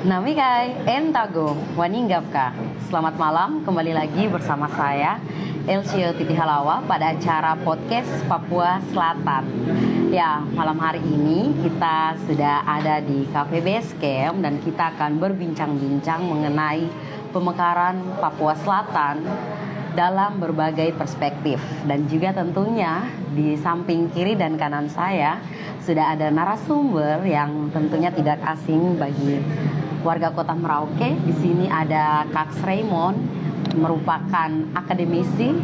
Namikai Entago Waninggapka. Selamat malam, kembali lagi bersama saya Elsio Titi Halawa pada acara podcast Papua Selatan. Ya, malam hari ini kita sudah ada di Cafe Base Camp dan kita akan berbincang-bincang mengenai pemekaran Papua Selatan dalam berbagai perspektif. Dan juga tentunya di samping kiri dan kanan saya sudah ada narasumber yang tentunya tidak asing bagi warga Kota Merauke. Di sini ada Kak Raymond, merupakan akademisi,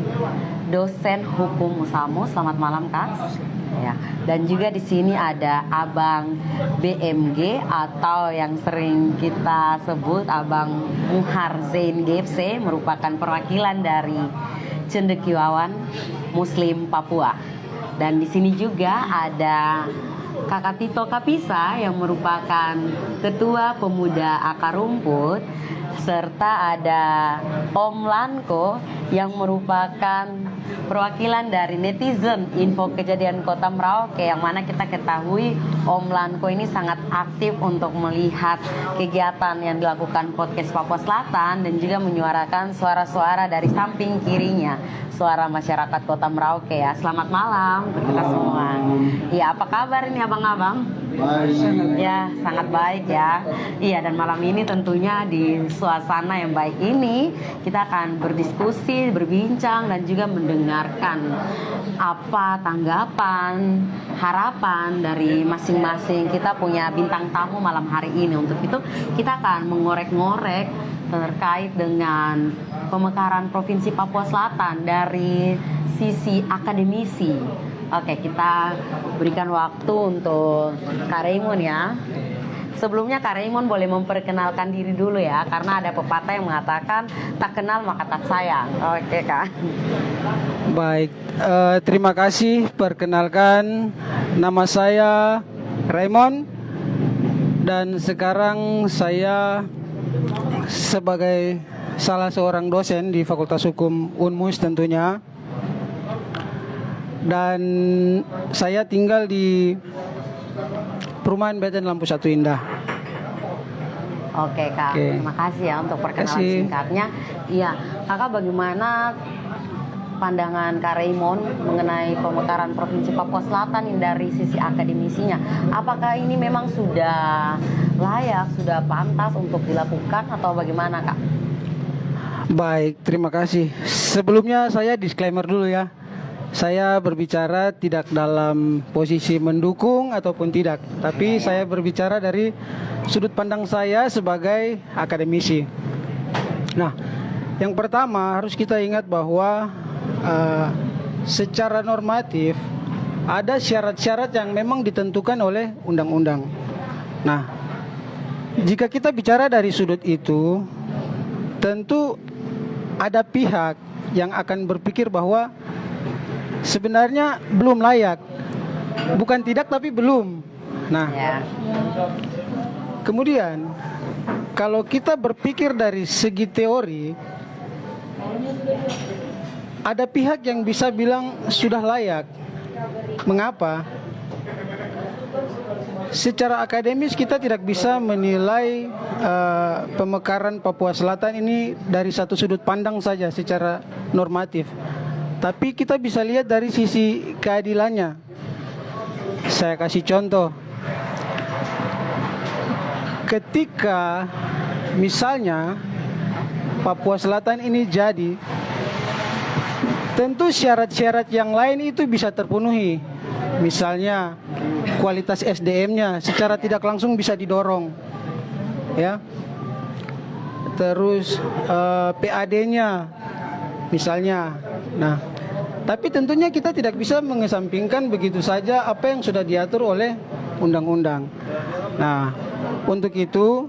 dosen hukum Musamo. Selamat malam, Kak. Ya. Dan juga di sini ada Abang BMG atau yang sering kita sebut Abang Muhar Zain GFC, merupakan perwakilan dari cendekiawan Muslim Papua. Dan di sini juga ada Kakak Tito Kapisa yang merupakan Ketua Pemuda Akar Rumput, serta ada Om Lanko yang merupakan perwakilan dari netizen Info Kejadian Kota Merauke, yang mana kita ketahui Om Lanko ini sangat aktif untuk melihat kegiatan yang dilakukan podcast Papua Selatan dan juga menyuarakan suara-suara dari samping kirinya, suara masyarakat Kota Merauke ya. Selamat malam untuk kita semua. Iya, apa kabar ini abang-abang? Baik. Ya, sangat baik ya. Iya, dan malam ini tentunya di suasana yang baik ini kita akan berdiskusi, berbincang, dan juga mendengarkan apa tanggapan, harapan dari masing-masing. Kita punya bintang tamu malam hari ini. Untuk itu kita akan mengorek-ngorek terkait dengan pemekaran Provinsi Papua Selatan dari sisi akademisi. Oke, kita berikan waktu untuk Kak Raymond ya. Sebelumnya Kak Raymond boleh memperkenalkan diri dulu ya, karena ada pepatah yang mengatakan tak kenal maka tak sayang. Oke, Kak. Baik, terima kasih. Perkenalkan, nama saya Raymond dan sekarang saya sebagai salah seorang dosen di Fakultas Hukum Unmus tentunya. Dan saya tinggal di Perumahan Beten Lampu Satu Indah. Oke, Kak. Oke. Terima kasih ya untuk perkenalan Kasih. singkatnya. Iya, Kakak, bagaimana pandangan Kak Raymond mengenai pemekaran Provinsi Papua Selatan ini dari sisi akademisinya? Apakah ini memang sudah layak, sudah pantas untuk dilakukan atau bagaimana, Kak? Baik, terima kasih. Sebelumnya saya disclaimer dulu ya. Saya berbicara tidak dalam posisi mendukung ataupun tidak, tapi saya berbicara dari sudut pandang saya sebagai akademisi. Nah, yang pertama harus kita ingat bahwa secara normatif ada syarat-syarat yang memang ditentukan oleh undang-undang. Nah, jika kita bicara dari sudut itu, tentu ada pihak yang akan berpikir bahwa sebenarnya belum layak. Bukan tidak, tapi belum. Nah, Ya. kemudian kalau kita berpikir dari segi teori, ada pihak yang bisa bilang sudah layak. Mengapa? Secara akademis kita tidak bisa menilai pemekaran Papua Selatan ini dari satu sudut pandang saja secara normatif. Tapi kita bisa lihat dari sisi keadilannya. Saya kasih contoh. Ketika misalnya Papua Selatan ini jadi, tentu syarat-syarat yang lain itu bisa terpenuhi. Misalnya kualitas SDM-nya secara tidak langsung bisa didorong. Ya. Terus PAD-nya misalnya. Nah, tapi tentunya kita tidak bisa mengesampingkan begitu saja apa yang sudah diatur oleh undang-undang. Nah, untuk itu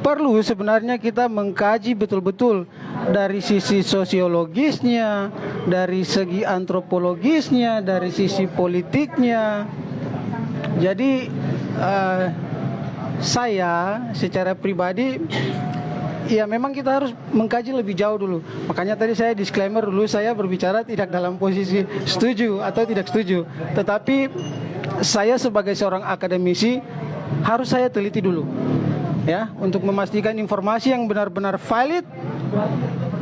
perlu sebenarnya kita mengkaji betul-betul dari sisi sosiologisnya, dari segi antropologisnya, dari sisi politiknya. Jadi saya secara pribadi, ya memang kita harus mengkaji lebih jauh dulu. Makanya tadi saya disclaimer dulu, saya berbicara tidak dalam posisi setuju atau tidak setuju. Tetapi saya sebagai seorang akademisi harus saya teliti dulu. ya, untuk memastikan informasi yang benar-benar valid,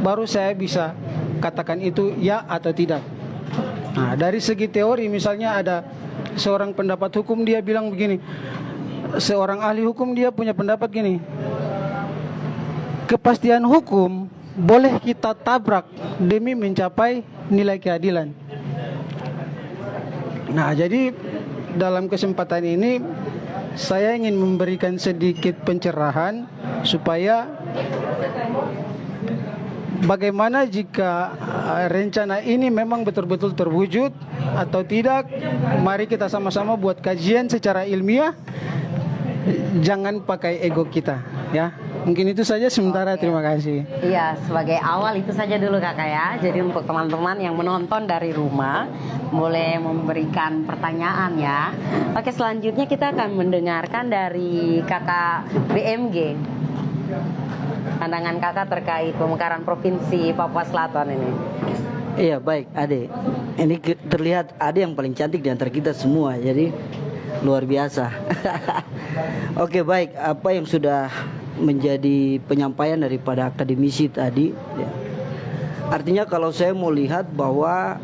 baru saya bisa katakan itu ya atau tidak. Nah, dari segi teori misalnya ada seorang pendapat hukum, dia bilang begini, seorang ahli hukum dia punya pendapat gini, kepastian hukum boleh kita tabrak demi mencapai nilai keadilan. Nah, jadi dalam kesempatan ini saya ingin memberikan sedikit pencerahan supaya bagaimana jika rencana ini memang betul-betul terwujud atau tidak. Mari kita sama-sama buat kajian secara ilmiah, jangan pakai ego kita, ya. Mungkin itu saja sementara. Terima kasih. Iya, sebagai awal itu saja dulu kakak ya. Jadi untuk teman-teman yang menonton dari rumah boleh memberikan pertanyaan ya. Oke, selanjutnya kita akan mendengarkan dari kakak BMG. Pandangan kakak terkait pemekaran Provinsi Papua Selatan ini. Iya, baik Ade. Ini terlihat Ade yang paling cantik di antara kita semua. Jadi luar biasa. Oke, baik. Apa yang sudah menjadi penyampaian daripada akademisi tadi ya. Artinya kalau saya mau lihat bahwa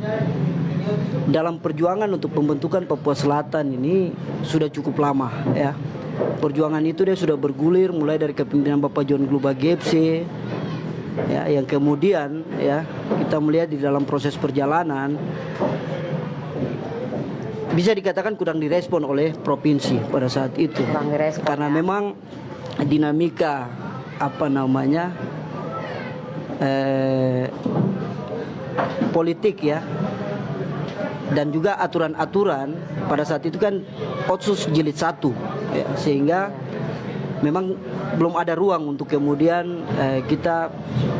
dalam perjuangan untuk pembentukan Papua Selatan ini sudah cukup lama ya. Perjuangan itu dia sudah bergulir mulai dari kepemimpinan Bapak John Gluba Gepse ya, yang kemudian ya kita melihat di dalam proses perjalanan bisa dikatakan kurang direspon oleh provinsi pada saat itu. Kurang direspon, karena ya. Memang dinamika politik ya, dan juga aturan-aturan pada saat itu kan Otsus jilid 1 ya, sehingga memang belum ada ruang untuk kemudian kita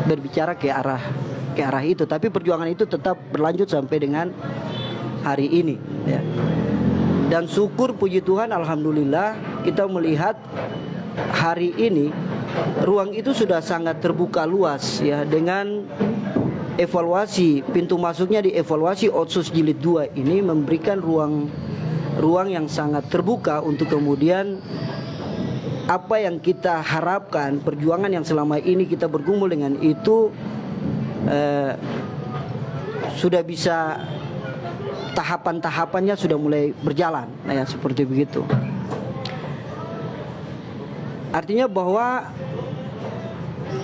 berbicara ke arah itu, tapi perjuangan itu tetap berlanjut sampai dengan hari ini ya. Dan syukur puji Tuhan, alhamdulillah kita melihat hari ini ruang itu sudah sangat terbuka luas ya, dengan evaluasi pintu masuknya dievaluasi Otsus jilid 2 ini memberikan ruang yang sangat terbuka untuk kemudian apa yang kita harapkan, perjuangan yang selama ini kita bergumul dengan itu sudah bisa tahapan-tahapannya sudah mulai berjalan ya, seperti begitu. Artinya bahwa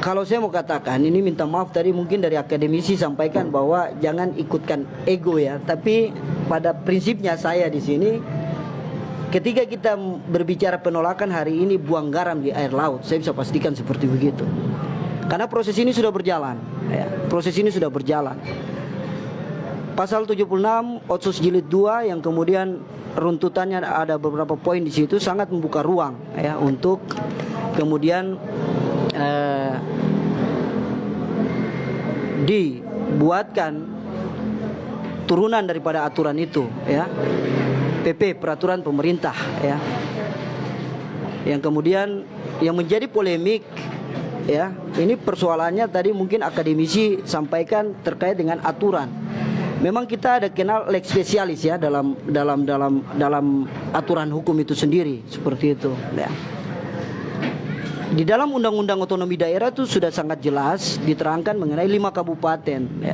kalau saya mau katakan, ini minta maaf tadi mungkin dari akademisi sampaikan bahwa jangan ikutkan ego ya, tapi pada prinsipnya saya di sini ketika kita berbicara penolakan hari ini buang garam di air laut, saya bisa pastikan seperti begitu. Karena proses ini sudah berjalan ya, proses ini sudah berjalan. Pasal 76 Otsus jilid 2 yang kemudian runtutannya ada beberapa poin di situ sangat membuka ruang ya untuk kemudian dibuatkan turunan daripada aturan itu ya, PP peraturan pemerintah ya, yang kemudian yang menjadi polemik ya. Ini persoalannya tadi mungkin akademisi sampaikan terkait dengan aturan. Memang kita ada kenal lex spesialis ya dalam aturan hukum itu sendiri seperti itu ya. Di dalam Undang-Undang Otonomi Daerah itu sudah sangat jelas diterangkan mengenai 5 kabupaten ya.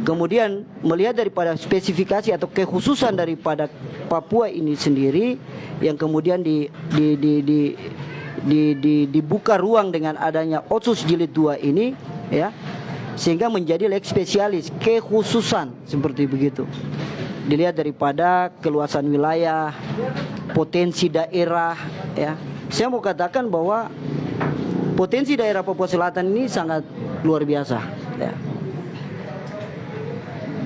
Kemudian melihat daripada spesifikasi atau kekhususan daripada Papua ini sendiri yang kemudian dibuka ruang dengan adanya Otsus jilid 2 ini ya, sehingga menjadi lex spesialis kekhususan seperti begitu. Dilihat daripada keluasan wilayah, potensi daerah ya. Saya mau katakan bahwa potensi daerah Papua Selatan ini sangat luar biasa ya.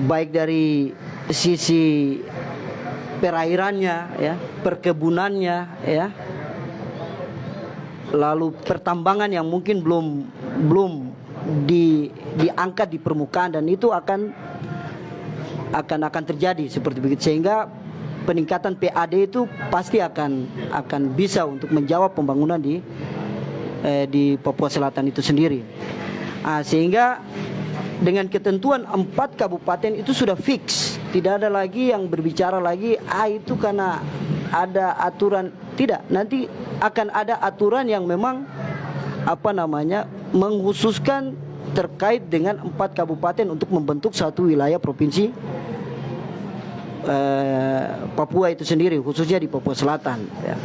Baik dari sisi perairannya ya, perkebunannya ya, lalu pertambangan yang mungkin belum diangkat di permukaan, dan itu akan terjadi seperti begitu, sehingga peningkatan PAD itu pasti akan bisa untuk menjawab pembangunan di Papua Selatan itu sendiri. Sehingga dengan ketentuan 4 kabupaten itu sudah fix, tidak ada lagi yang berbicara lagi itu karena ada aturan Tidak, nanti akan ada aturan yang memang mengkhususkan terkait dengan 4 kabupaten untuk membentuk satu wilayah provinsi Papua itu sendiri, khususnya di Papua Selatan ya.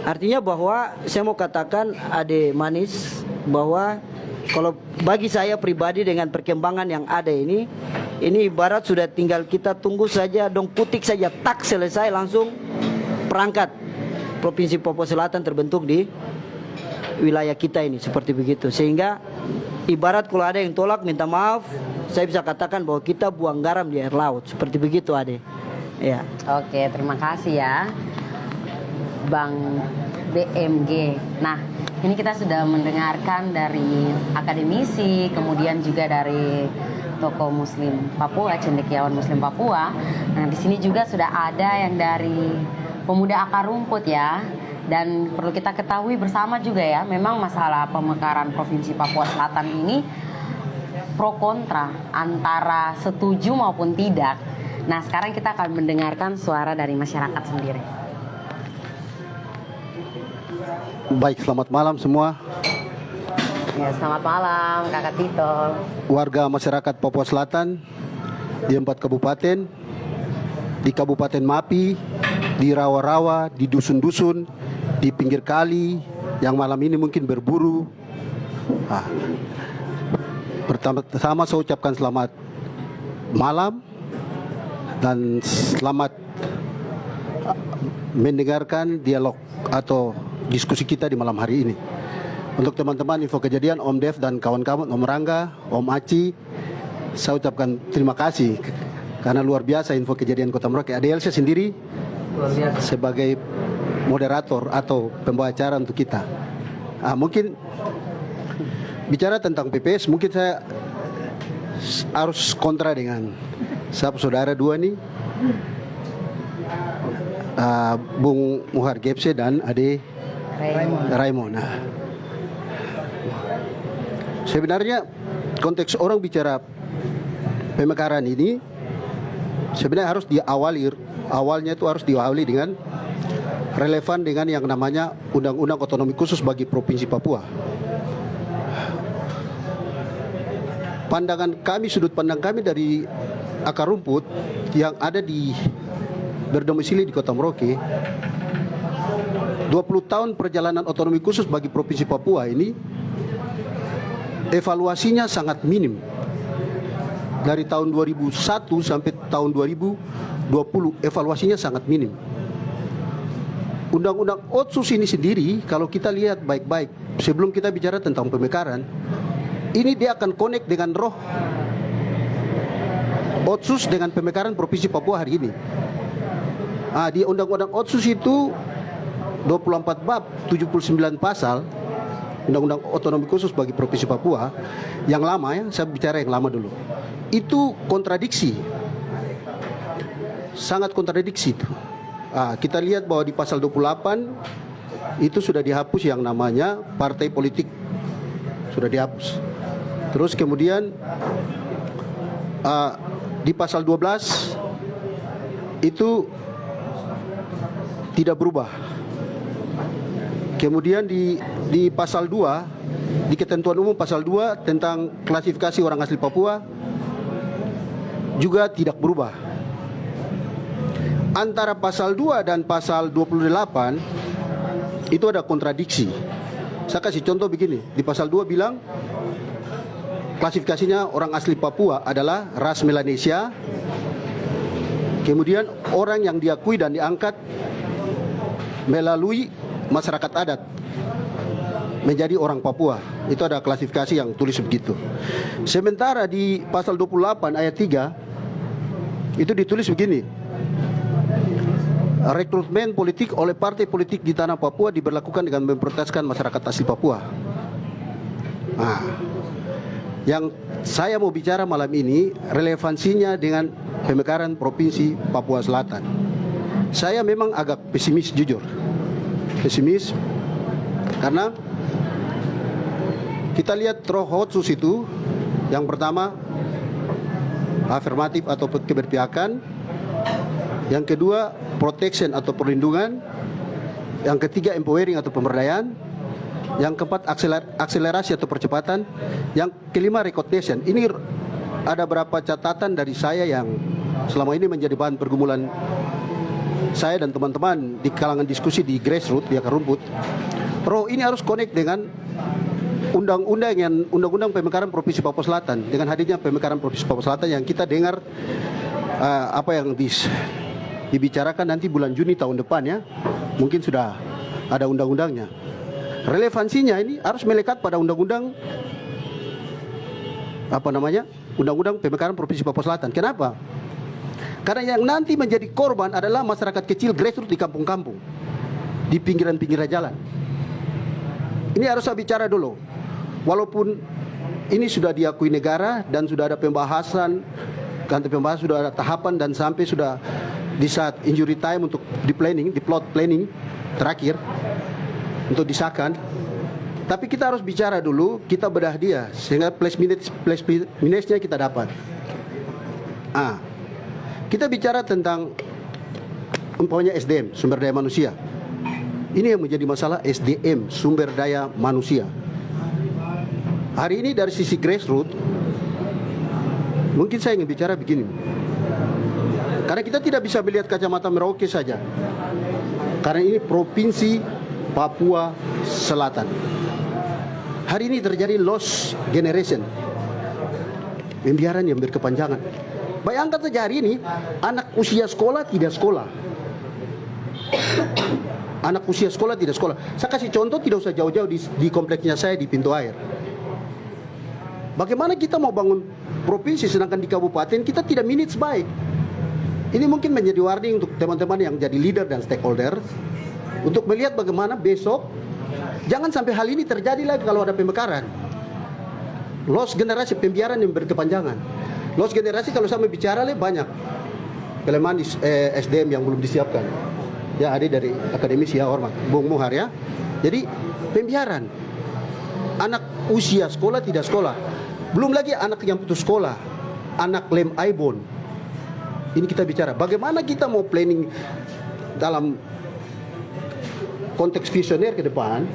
Artinya bahwa saya mau katakan Ade Manis bahwa kalau bagi saya pribadi dengan perkembangan yang ada ini ibarat sudah tinggal kita tunggu saja, dong putik saja, tak selesai langsung perangkat Provinsi Papua Selatan terbentuk di wilayah kita ini, seperti begitu. Sehingga ibarat kalau ada yang tolak minta maaf, saya bisa katakan bahwa kita buang garam di air laut, seperti begitu Ade. Ya. Oke, terima kasih ya Bang BMG. Nah, ini kita sudah mendengarkan dari akademisi, kemudian juga dari tokoh Muslim Papua, cendekiawan Muslim Papua. Nah, di sini juga sudah ada yang dari pemuda akar rumput ya. Dan perlu kita ketahui bersama juga ya, memang masalah pemekaran Provinsi Papua Selatan ini pro kontra, antara setuju maupun tidak. Nah, sekarang kita akan mendengarkan suara dari masyarakat sendiri. Baik, selamat malam semua. Ya, selamat malam Kakak Tito. Warga masyarakat Papua Selatan di 4 kabupaten, di Kabupaten Mapi, di rawa-rawa, di dusun-dusun, di pinggir kali, yang malam ini mungkin berburu. Pertama-tama saya ucapkan selamat malam dan selamat mendengarkan dialog atau diskusi kita di malam hari ini. Untuk teman-teman Info Kejadian, Om Dev dan kawan-kawan, Om Rangga, Om Aci, saya ucapkan terima kasih karena luar biasa Info Kejadian Kota Merauke. Ade Elsa sendiri sebagai moderator atau pembawa acara untuk kita. Mungkin bicara tentang PPS, mungkin saya harus kontra dengan saudara dua nih, Bung Muhar Gepse dan Ade Raymond. Sebenarnya konteks orang bicara pemekaran ini sebenarnya harus awalnya itu harus diawali dengan relevan dengan yang namanya Undang-Undang Otonomi Khusus bagi Provinsi Papua. Sudut pandang kami dari akar rumput yang ada berdomisili di Kota Merauke, 20 tahun perjalanan otonomi khusus bagi Provinsi Papua ini evaluasinya sangat minim. Dari tahun 2001 sampai tahun 2020 evaluasinya sangat minim. Undang-undang Otsus ini sendiri kalau kita lihat baik-baik, sebelum kita bicara tentang pemekaran, ini dia akan connect dengan roh Otsus dengan pemekaran Provinsi Papua hari ini. Di Undang-Undang Otsus itu 24 bab, 79 pasal, Undang-Undang Otonomi Khusus bagi Provinsi Papua, yang lama ya, saya bicara yang lama dulu. Itu kontradiksi, sangat kontradiksi itu. Kita lihat bahwa di pasal 28 itu sudah dihapus yang namanya partai politik, sudah dihapus. Terus kemudian di pasal 12 itu tidak berubah. Kemudian di pasal 2, di ketentuan umum pasal 2 tentang klasifikasi orang asli Papua juga tidak berubah. Antara pasal 2 dan pasal 28 itu ada kontradiksi. Saya kasih contoh begini. Di pasal 2 bilang klasifikasinya orang asli Papua adalah ras Melanesia. Kemudian orang yang diakui dan diangkat melalui masyarakat adat menjadi orang Papua. Itu ada klasifikasi yang tulis begitu. Sementara di pasal 28 ayat 3 itu ditulis begini: rekrutmen politik oleh partai politik di tanah Papua diberlakukan dengan memprioritaskan masyarakat asli Papua. Yang saya mau bicara malam ini relevansinya dengan pemekaran Provinsi Papua Selatan. Saya memang agak pesimis, jujur. Pesimis karena kita lihat roh Otsus itu, yang pertama afirmatif atau keberpihakan, yang kedua protection atau perlindungan, Yang ketiga empowering atau pemberdayaan. Yang keempat akselerasi atau percepatan. Yang kelima recognition. Ini ada beberapa catatan dari saya yang selama ini menjadi bahan pergumulan saya dan teman-teman di kalangan diskusi di grassroots, di akar rumput. Bro, ini harus connect dengan undang-undang pemekaran Provinsi Papua Selatan, dengan hadirnya pemekaran Provinsi Papua Selatan yang kita dengar apa yang dibicarakan nanti bulan Juni tahun depan ya, mungkin sudah ada undang-undangnya. Relevansinya ini harus melekat pada undang-undang Undang-Undang Pemekaran Provinsi Papua Selatan. Kenapa? Karena yang nanti menjadi korban adalah masyarakat kecil grassroots di kampung-kampung, di pinggiran-pinggiran jalan. Ini harus saya bicara dulu. Walaupun ini sudah diakui negara dan sudah ada pembahasan, sudah ada tahapan dan sampai sudah di saat injury time untuk di plot planning terakhir untuk disahkan. Tapi kita harus bicara dulu, kita bedah dia sehingga plus minusnya kita dapat. Kita bicara tentang umpamanya SDM, sumber daya manusia. Ini yang menjadi masalah, SDM, sumber daya manusia. Hari ini dari sisi grassroots, mungkin saya ingin bicara begini. Karena kita tidak bisa melihat kacamata Merauke saja. Karena ini Provinsi Papua Selatan. Hari ini terjadi lost generation, pembiaran yang berkepanjangan. Bayangkan saja hari ini anak usia sekolah tidak sekolah. Anak usia sekolah tidak sekolah. Saya kasih contoh tidak usah jauh-jauh di kompleksnya saya di Pintu Air. Bagaimana kita mau bangun provinsi sedangkan di kabupaten kita tidak manage baik. Ini mungkin menjadi warning untuk teman-teman yang jadi leader dan stakeholder untuk melihat bagaimana besok jangan sampai hal ini terjadi lagi kalau ada pemekaran. Lost generasi, pembiaran yang berkepanjangan. Lost generasi kalau saya bicara banyak kelemahan di SDM yang belum disiapkan. Ya, ada dari akademisi ya, hormat Bung Muhar ya. Jadi pembiaran, anak usia sekolah tidak sekolah, belum lagi anak yang putus sekolah, anak lem aibon. Ini kita bicara bagaimana kita mau planning dalam konteks visioner ke depan,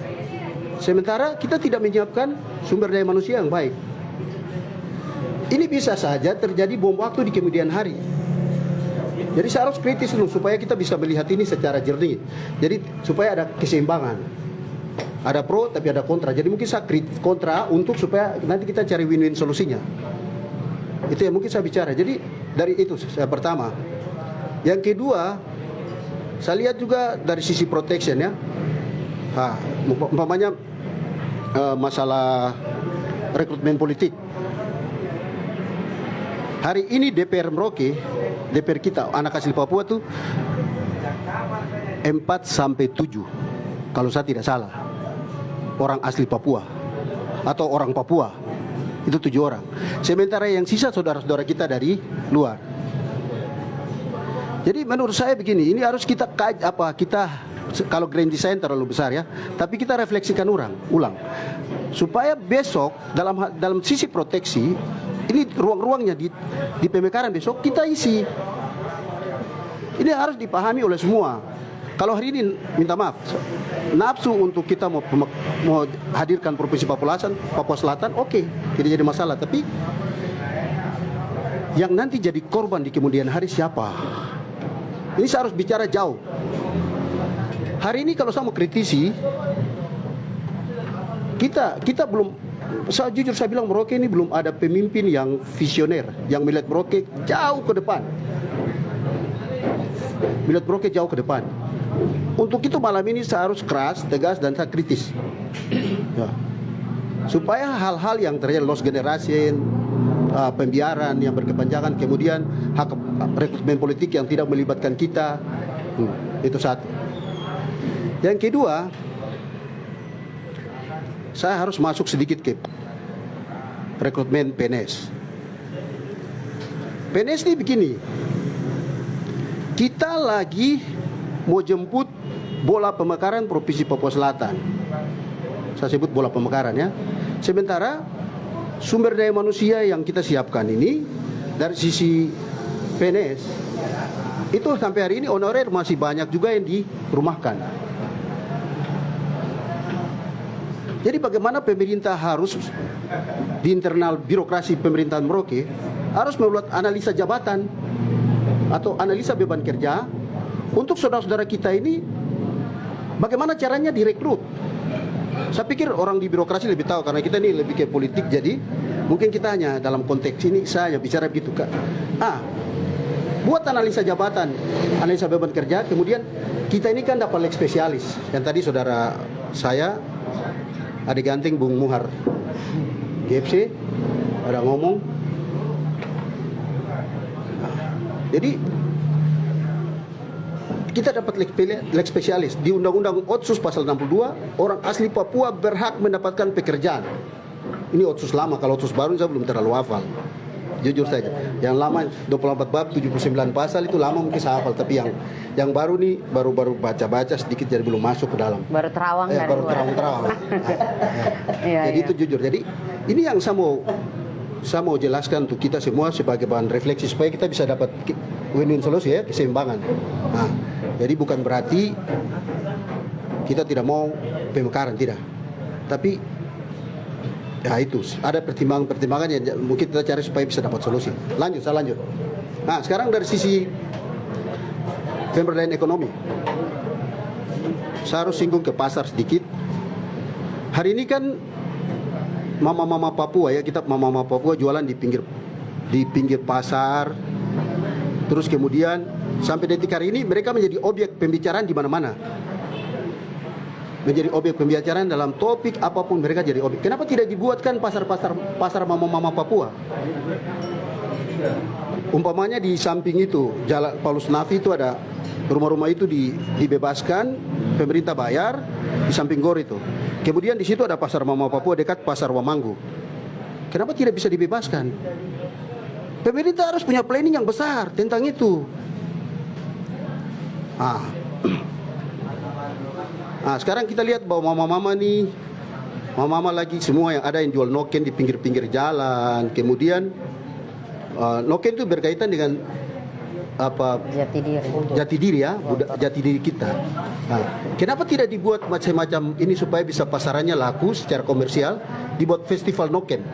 sementara kita tidak menyiapkan sumber daya manusia yang baik. Ini bisa saja terjadi bom waktu di kemudian hari. Jadi saya harus kritis dulu supaya kita bisa melihat ini secara jernih. Jadi supaya ada keseimbangan. Ada pro tapi ada kontra. Jadi mungkin saya kritis kontra untuk supaya nanti kita cari win-win solusinya. Itu yang mungkin saya bicara. Jadi dari itu saya pertama. Yang kedua, saya lihat juga dari sisi protection ya. Umpamanya masalah rekrutmen politik. Hari ini DPR Merauke, DPR kita, anak asli Papua tuh 4 sampai 7 kalau saya tidak salah, orang asli Papua atau orang Papua itu 7 orang. Sementara yang sisa saudara-saudara kita dari luar. Jadi menurut saya begini, ini harus kita kalau grand design terlalu besar ya, tapi kita refleksikan ulang supaya besok dalam sisi proteksi ini ruang-ruangnya di pemekaran besok kita isi. Ini harus dipahami oleh semua. Kalau hari ini minta maaf, nafsu untuk kita mau hadirkan Provinsi Papua Selatan, oke, tidak jadi masalah. Tapi yang nanti jadi korban di kemudian hari siapa? Ini saya harus bicara jauh. Hari ini kalau saya mau kritisi, kita belum. Jujur saya bilang Merauke ini belum ada pemimpin yang visioner, yang melihat Merauke jauh ke depan. Melihat Merauke jauh ke depan. Untuk itu malam ini saya harus keras, tegas dan saya kritis. Ya. Supaya hal-hal yang terjadi lost generation, pembiaran yang berkepanjangan, kemudian hak rekrutmen politik yang tidak melibatkan kita, itu satu. Yang kedua, saya harus masuk sedikit ke rekrutmen PNS. PNS ini begini, kita lagi mau jemput bola pemekaran Provinsi Papua Selatan. Saya sebut bola pemekaran ya. Sementara sumber daya manusia yang kita siapkan ini dari sisi PNS itu sampai hari ini honorer masih banyak juga yang dirumahkan. Jadi bagaimana pemerintah harus di internal birokrasi pemerintahan Merauke harus membuat analisa jabatan atau analisa beban kerja untuk saudara-saudara kita ini, bagaimana caranya direkrut. Saya pikir orang di birokrasi lebih tahu karena kita ini lebih ke politik, jadi mungkin kita hanya dalam konteks ini saya bicara begitu Kak. Buat analisa jabatan, analisa beban kerja, kemudian kita ini kan dapat leg spesialis. Yang tadi saudara saya, adik ganteng Bung Muhar GFC, ada ngomong. Jadi kita dapat leg spesialis di Undang-Undang Otsus pasal 62, orang asli Papua berhak mendapatkan pekerjaan. Ini Otsus lama, kalau Otsus baru saya belum terlalu hafal. Jujur saja, yang lama 24 bab 79 pasal itu lama mungkin saya hafal, tapi yang baru nih baru baca sedikit jadi belum masuk ke dalam. Baru terawang dari baru luar. terawang. Iya, Jadi iya. itu jujur. Jadi ini yang saya mau jelaskan untuk kita semua sebagai bahan refleksi supaya kita bisa dapat win-win solusi ya, keseimbangan. Nah, jadi bukan berarti kita tidak mau pemekaran, tidak. Tapi ya itu ada pertimbangan-pertimbangan yang mungkin kita cari supaya bisa dapat solusi. Saya lanjut. Nah, sekarang dari sisi pemberdayaan ekonomi, saya harus singgung ke pasar sedikit. Hari ini kan mama-mama Papua ya, kita mama-mama Papua jualan di pinggir pasar. Terus kemudian sampai detik hari ini mereka menjadi objek pembicaraan di mana-mana. Menjadi objek pembicaraan dalam topik apapun, mereka jadi objek. Kenapa tidak dibuatkan pasar mama-mama Papua? Umpamanya di samping itu Jalan Paulus Nafi itu ada rumah-rumah itu dibebaskan, pemerintah bayar di samping gor itu. Kemudian di situ ada pasar mama Papua dekat pasar Wamanggu. Kenapa tidak bisa dibebaskan? Pemerintah harus punya planning yang besar tentang itu. Nah, sekarang kita lihat bahwa mama-mama lagi semua yang ada yang jual noken di pinggir-pinggir jalan. Kemudian noken itu berkaitan dengan apa? Jati diri ya, jati diri kita. Nah, kenapa tidak dibuat macam-macam ini supaya bisa pasarannya laku secara komersial? Dibuat festival noken.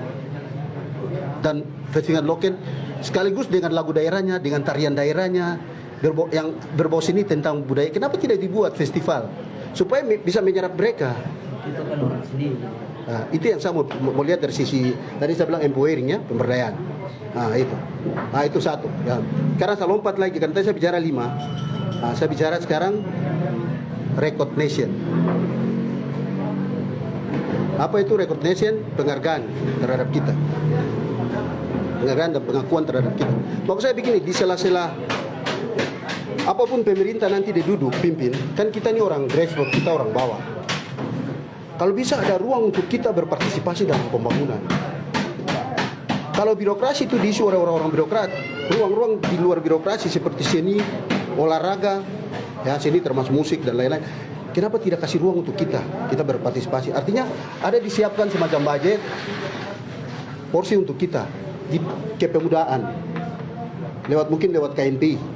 Dan festival noken sekaligus dengan lagu daerahnya, dengan tarian daerahnya yang berbau sini tentang budaya. Kenapa tidak dibuat festival? Supaya bisa menyerap mereka. Nah, itu yang saya mau lihat dari sisi tadi saya bilang empowering ya, pemberdayaan. Nah itu satu. Ya. Sekarang saya lompat lagi kan tadi saya bicara 5. Nah, saya bicara sekarang recognition. Apa itu recognition? Penghargaan terhadap kita. Penghargaan dan pengakuan terhadap kita. Maksud saya begini, di sela-sela apapun pemerintah nanti duduk pimpin, kan kita ini orang grassroots, kita orang bawah. Kalau bisa ada ruang untuk kita berpartisipasi dalam pembangunan. Kalau birokrasi itu diisi oleh orang-orang birokrat, ruang-ruang di luar birokrasi seperti seni, olahraga, ya seni termasuk musik dan lain-lain. Kenapa tidak kasih ruang untuk kita berpartisipasi? Artinya ada disiapkan semacam budget porsi untuk kita di kepemudaan. Mungkin lewat KNPI.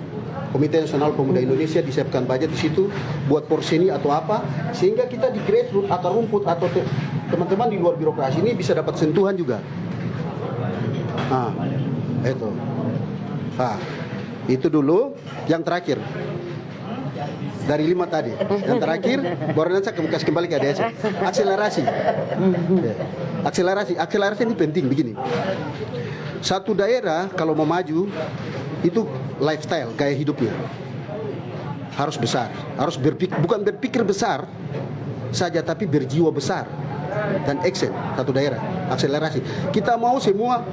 Komite Nasional Pemuda Indonesia disiapkan budget di situ buat porsi ini atau apa, sehingga kita di grassroots akar rumput atau teman-teman di luar birokrasi ini bisa dapat sentuhan juga. Itu. Itu dulu. Yang terakhir dari 5 tadi, yang terakhir baru nanti saya kasih kembali ke ADS. Akselerasi ini penting begini. Satu daerah kalau mau maju itu lifestyle, gaya hidupnya harus besar, harus bukan berpikir besar saja, tapi berjiwa besar dan action. Satu daerah akselerasi. Kita mau semua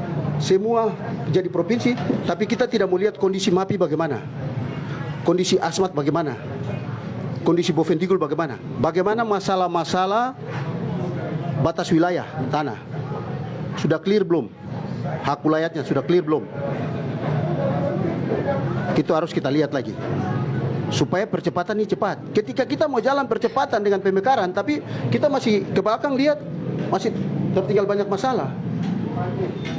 jadi provinsi, tapi kita tidak mau lihat kondisi MAPI bagaimana, kondisi Asmat bagaimana, kondisi Bovendigul bagaimana masalah-masalah batas wilayah tanah sudah clear belum, hak wilayahnya sudah clear belum. Itu harus kita lihat lagi supaya percepatan ini cepat. Ketika kita mau jalan percepatan dengan pemekaran, tapi kita masih ke belakang lihat masih tertinggal banyak masalah.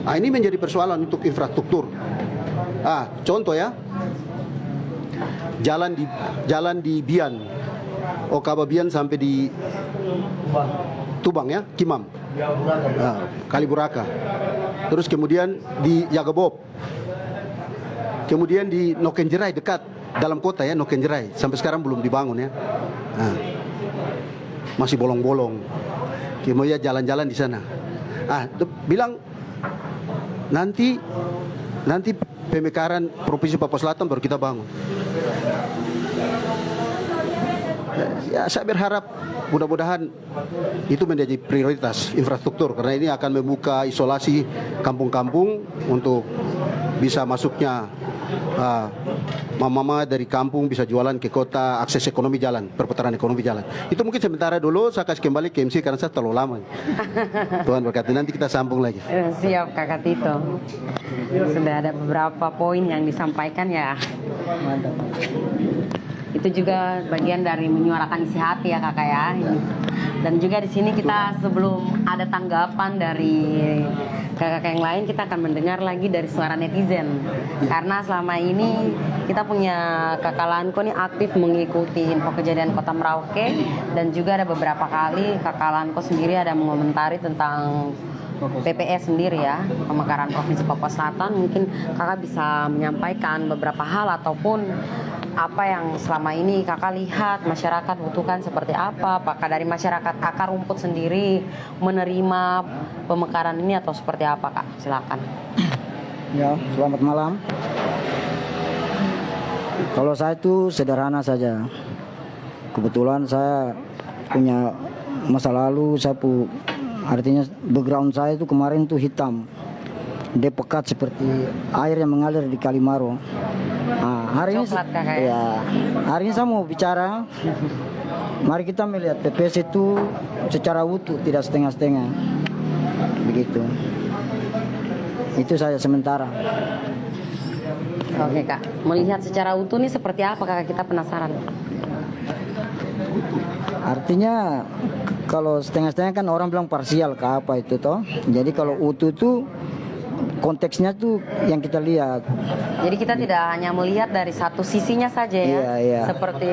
Ini menjadi persoalan untuk infrastruktur. Contoh ya, jalan di Bian, Okaba Bian sampai di Tubang ya, Kimam, Kaliburaka. Terus kemudian di Jagabob, kemudian di Nokenjerai dekat dalam kota ya, Nokenjerai sampai sekarang belum dibangun ya. Masih bolong-bolong. Kemudian jalan-jalan di sana. Bilang nanti pemekaran Provinsi Papua Selatan baru kita bangun. Ya, saya berharap mudah-mudahan itu menjadi prioritas infrastruktur karena ini akan membuka isolasi kampung-kampung untuk bisa masuknya mama-mama dari kampung bisa jualan ke kota, akses ekonomi jalan, perputaran ekonomi jalan. Itu mungkin sementara dulu, saya kasih kembali ke MC karena saya terlalu lama. Tuhan berkati, nanti kita sambung lagi. Siap Kakak Tito. Sudah ada beberapa poin yang disampaikan ya. Mantap. Itu juga bagian dari menyuarakan isi hati ya Kakak ya. Dan juga di sini kita sebelum ada tanggapan dari kakak yang lain, kita akan mendengar lagi dari suara netizen. Karena selama ini kita punya Kakak Lanko nih aktif mengikuti info kejadian Kota Merauke, dan juga ada beberapa kali Kakak Lanko sendiri ada mengomentari tentang PPS sendiri ya, Pemekaran Provinsi Papua Selatan. Mungkin Kakak bisa menyampaikan beberapa hal ataupun apa yang selama ini Kakak lihat masyarakat butuhkan seperti apa. Apakah dari masyarakat akar rumput sendiri menerima pemekaran ini atau seperti apa Kak? Silakan. Ya, selamat malam. Kalau saya itu sederhana saja. Kebetulan saya punya masa lalu, artinya background saya itu kemarin tuh hitam. Dia pekat seperti air yang mengalir di Kalimaro. Hari ini ya, hari ini saya mau bicara. Mari kita melihat PPS itu secara utuh, tidak setengah-setengah. Begitu. Itu saja sementara. Oke Kak, melihat secara utuh nih seperti apa Kakak, kita penasaran. Artinya kalau setengah-setengah kan orang bilang parsial ke apa itu toh. Jadi kalau utuh tuh konteksnya tuh yang kita lihat. Jadi kita tidak hanya melihat dari satu sisinya saja ya. Iya. Seperti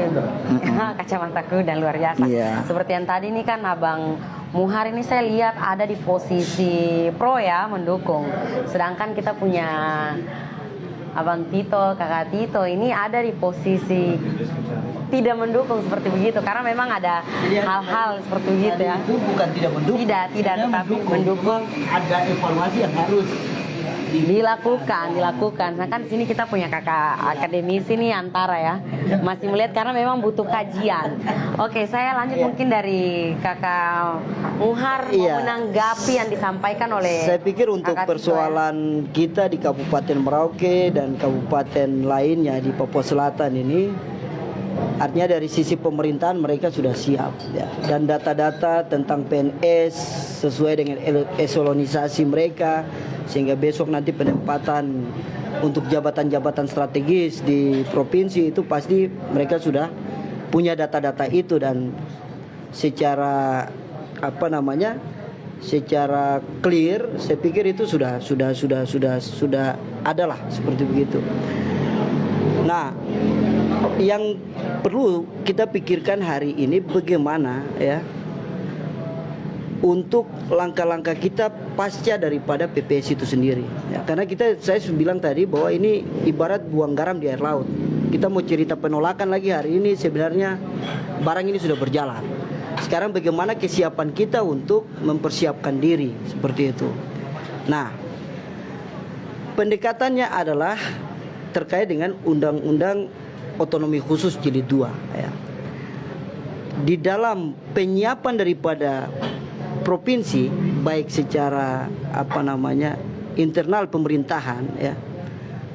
kacamataku dan luar biasa. Iya. Seperti yang tadi nih kan Abang Muhar ini saya lihat ada di posisi pro ya, mendukung. Sedangkan kita punya Abang Tito, Kakak Tito ini ada di posisi tidak mendukung seperti begitu, karena memang ada hal-hal seperti begitu ya. Itu bukan tidak mendukung. Tidak, tetapi mendukung. Ada evaluasi yang harus dilakukan. Nah kan di sini kita punya kakak akademisi nih antara ya, masih melihat karena memang butuh kajian. Oke, saya lanjut mungkin dari Kakak Muhar mau menanggapi yang disampaikan oleh. Saya pikir untuk Kakak persoalan kita di Kabupaten Merauke dan kabupaten lainnya di Papua Selatan ini, artinya dari sisi pemerintahan mereka sudah siap ya. Dan data-data tentang PNS sesuai dengan eselonisasi mereka, sehingga besok nanti penempatan untuk jabatan-jabatan strategis di provinsi itu pasti mereka sudah punya data-data itu, dan secara secara clear saya pikir itu sudah adalah seperti begitu. Nah, yang perlu kita pikirkan hari ini bagaimana ya untuk langkah-langkah kita pasca daripada PPS itu sendiri ya, karena saya bilang tadi bahwa ini ibarat buang garam di air laut. Kita mau cerita penolakan lagi hari ini, sebenarnya barang ini sudah berjalan. Sekarang bagaimana kesiapan kita untuk mempersiapkan diri seperti itu. Nah, pendekatannya adalah terkait dengan undang-undang otonomi khusus jilid 2 ya. Di dalam penyiapan daripada provinsi, baik secara internal pemerintahan ya,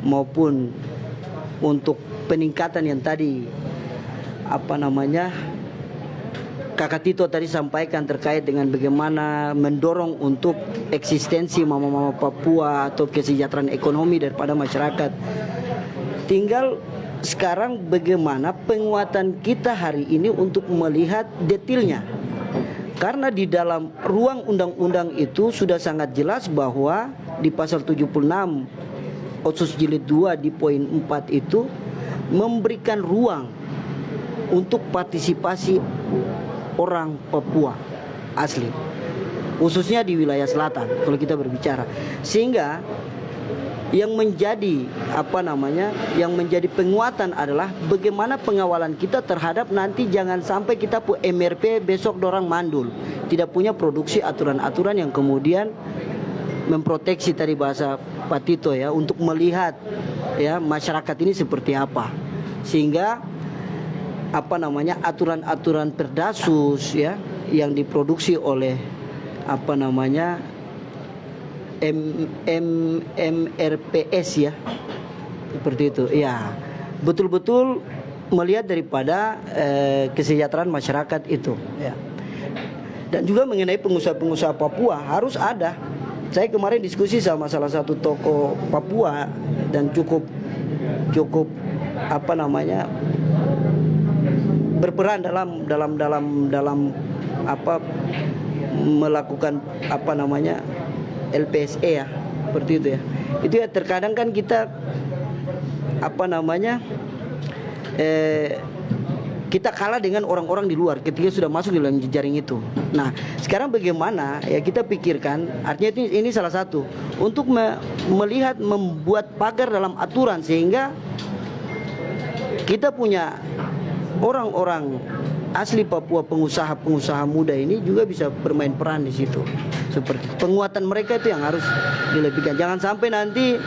maupun untuk peningkatan yang tadi Kakak Tito tadi sampaikan terkait dengan bagaimana mendorong untuk eksistensi mama-mama Papua atau kesejahteraan ekonomi daripada masyarakat. Tinggal sekarang bagaimana penguatan kita hari ini untuk melihat detailnya. Karena di dalam ruang undang-undang itu sudah sangat jelas bahwa di pasal 76 Otsus jilid 2 di poin 4 itu memberikan ruang untuk partisipasi orang Papua asli, khususnya di wilayah selatan kalau kita berbicara. Sehingga yang menjadi yang menjadi penguatan adalah bagaimana pengawalan kita terhadap nanti jangan sampai kita MRP besok dorang mandul, tidak punya produksi aturan-aturan yang kemudian memproteksi tadi bahasa Pak Tito ya, untuk melihat ya masyarakat ini seperti apa, sehingga aturan-aturan Perdasus ya yang diproduksi oleh MRPS ya, seperti itu ya, betul-betul melihat daripada kesejahteraan masyarakat itu ya. Dan juga mengenai pengusaha-pengusaha Papua harus ada. Saya kemarin diskusi sama salah satu tokoh Papua dan cukup berperan dalam melakukan LPSE ya, seperti itu ya. Itu ya terkadang kan kita kita kalah dengan orang-orang di luar ketika sudah masuk di dalam jejaring itu. Nah, sekarang bagaimana ya kita pikirkan, artinya ini salah satu untuk melihat membuat pagar dalam aturan sehingga kita punya orang-orang asli Papua, pengusaha-pengusaha muda ini juga bisa bermain peran di situ. Seperti penguatan mereka itu yang harus dilebihkan. Jangan sampai nanti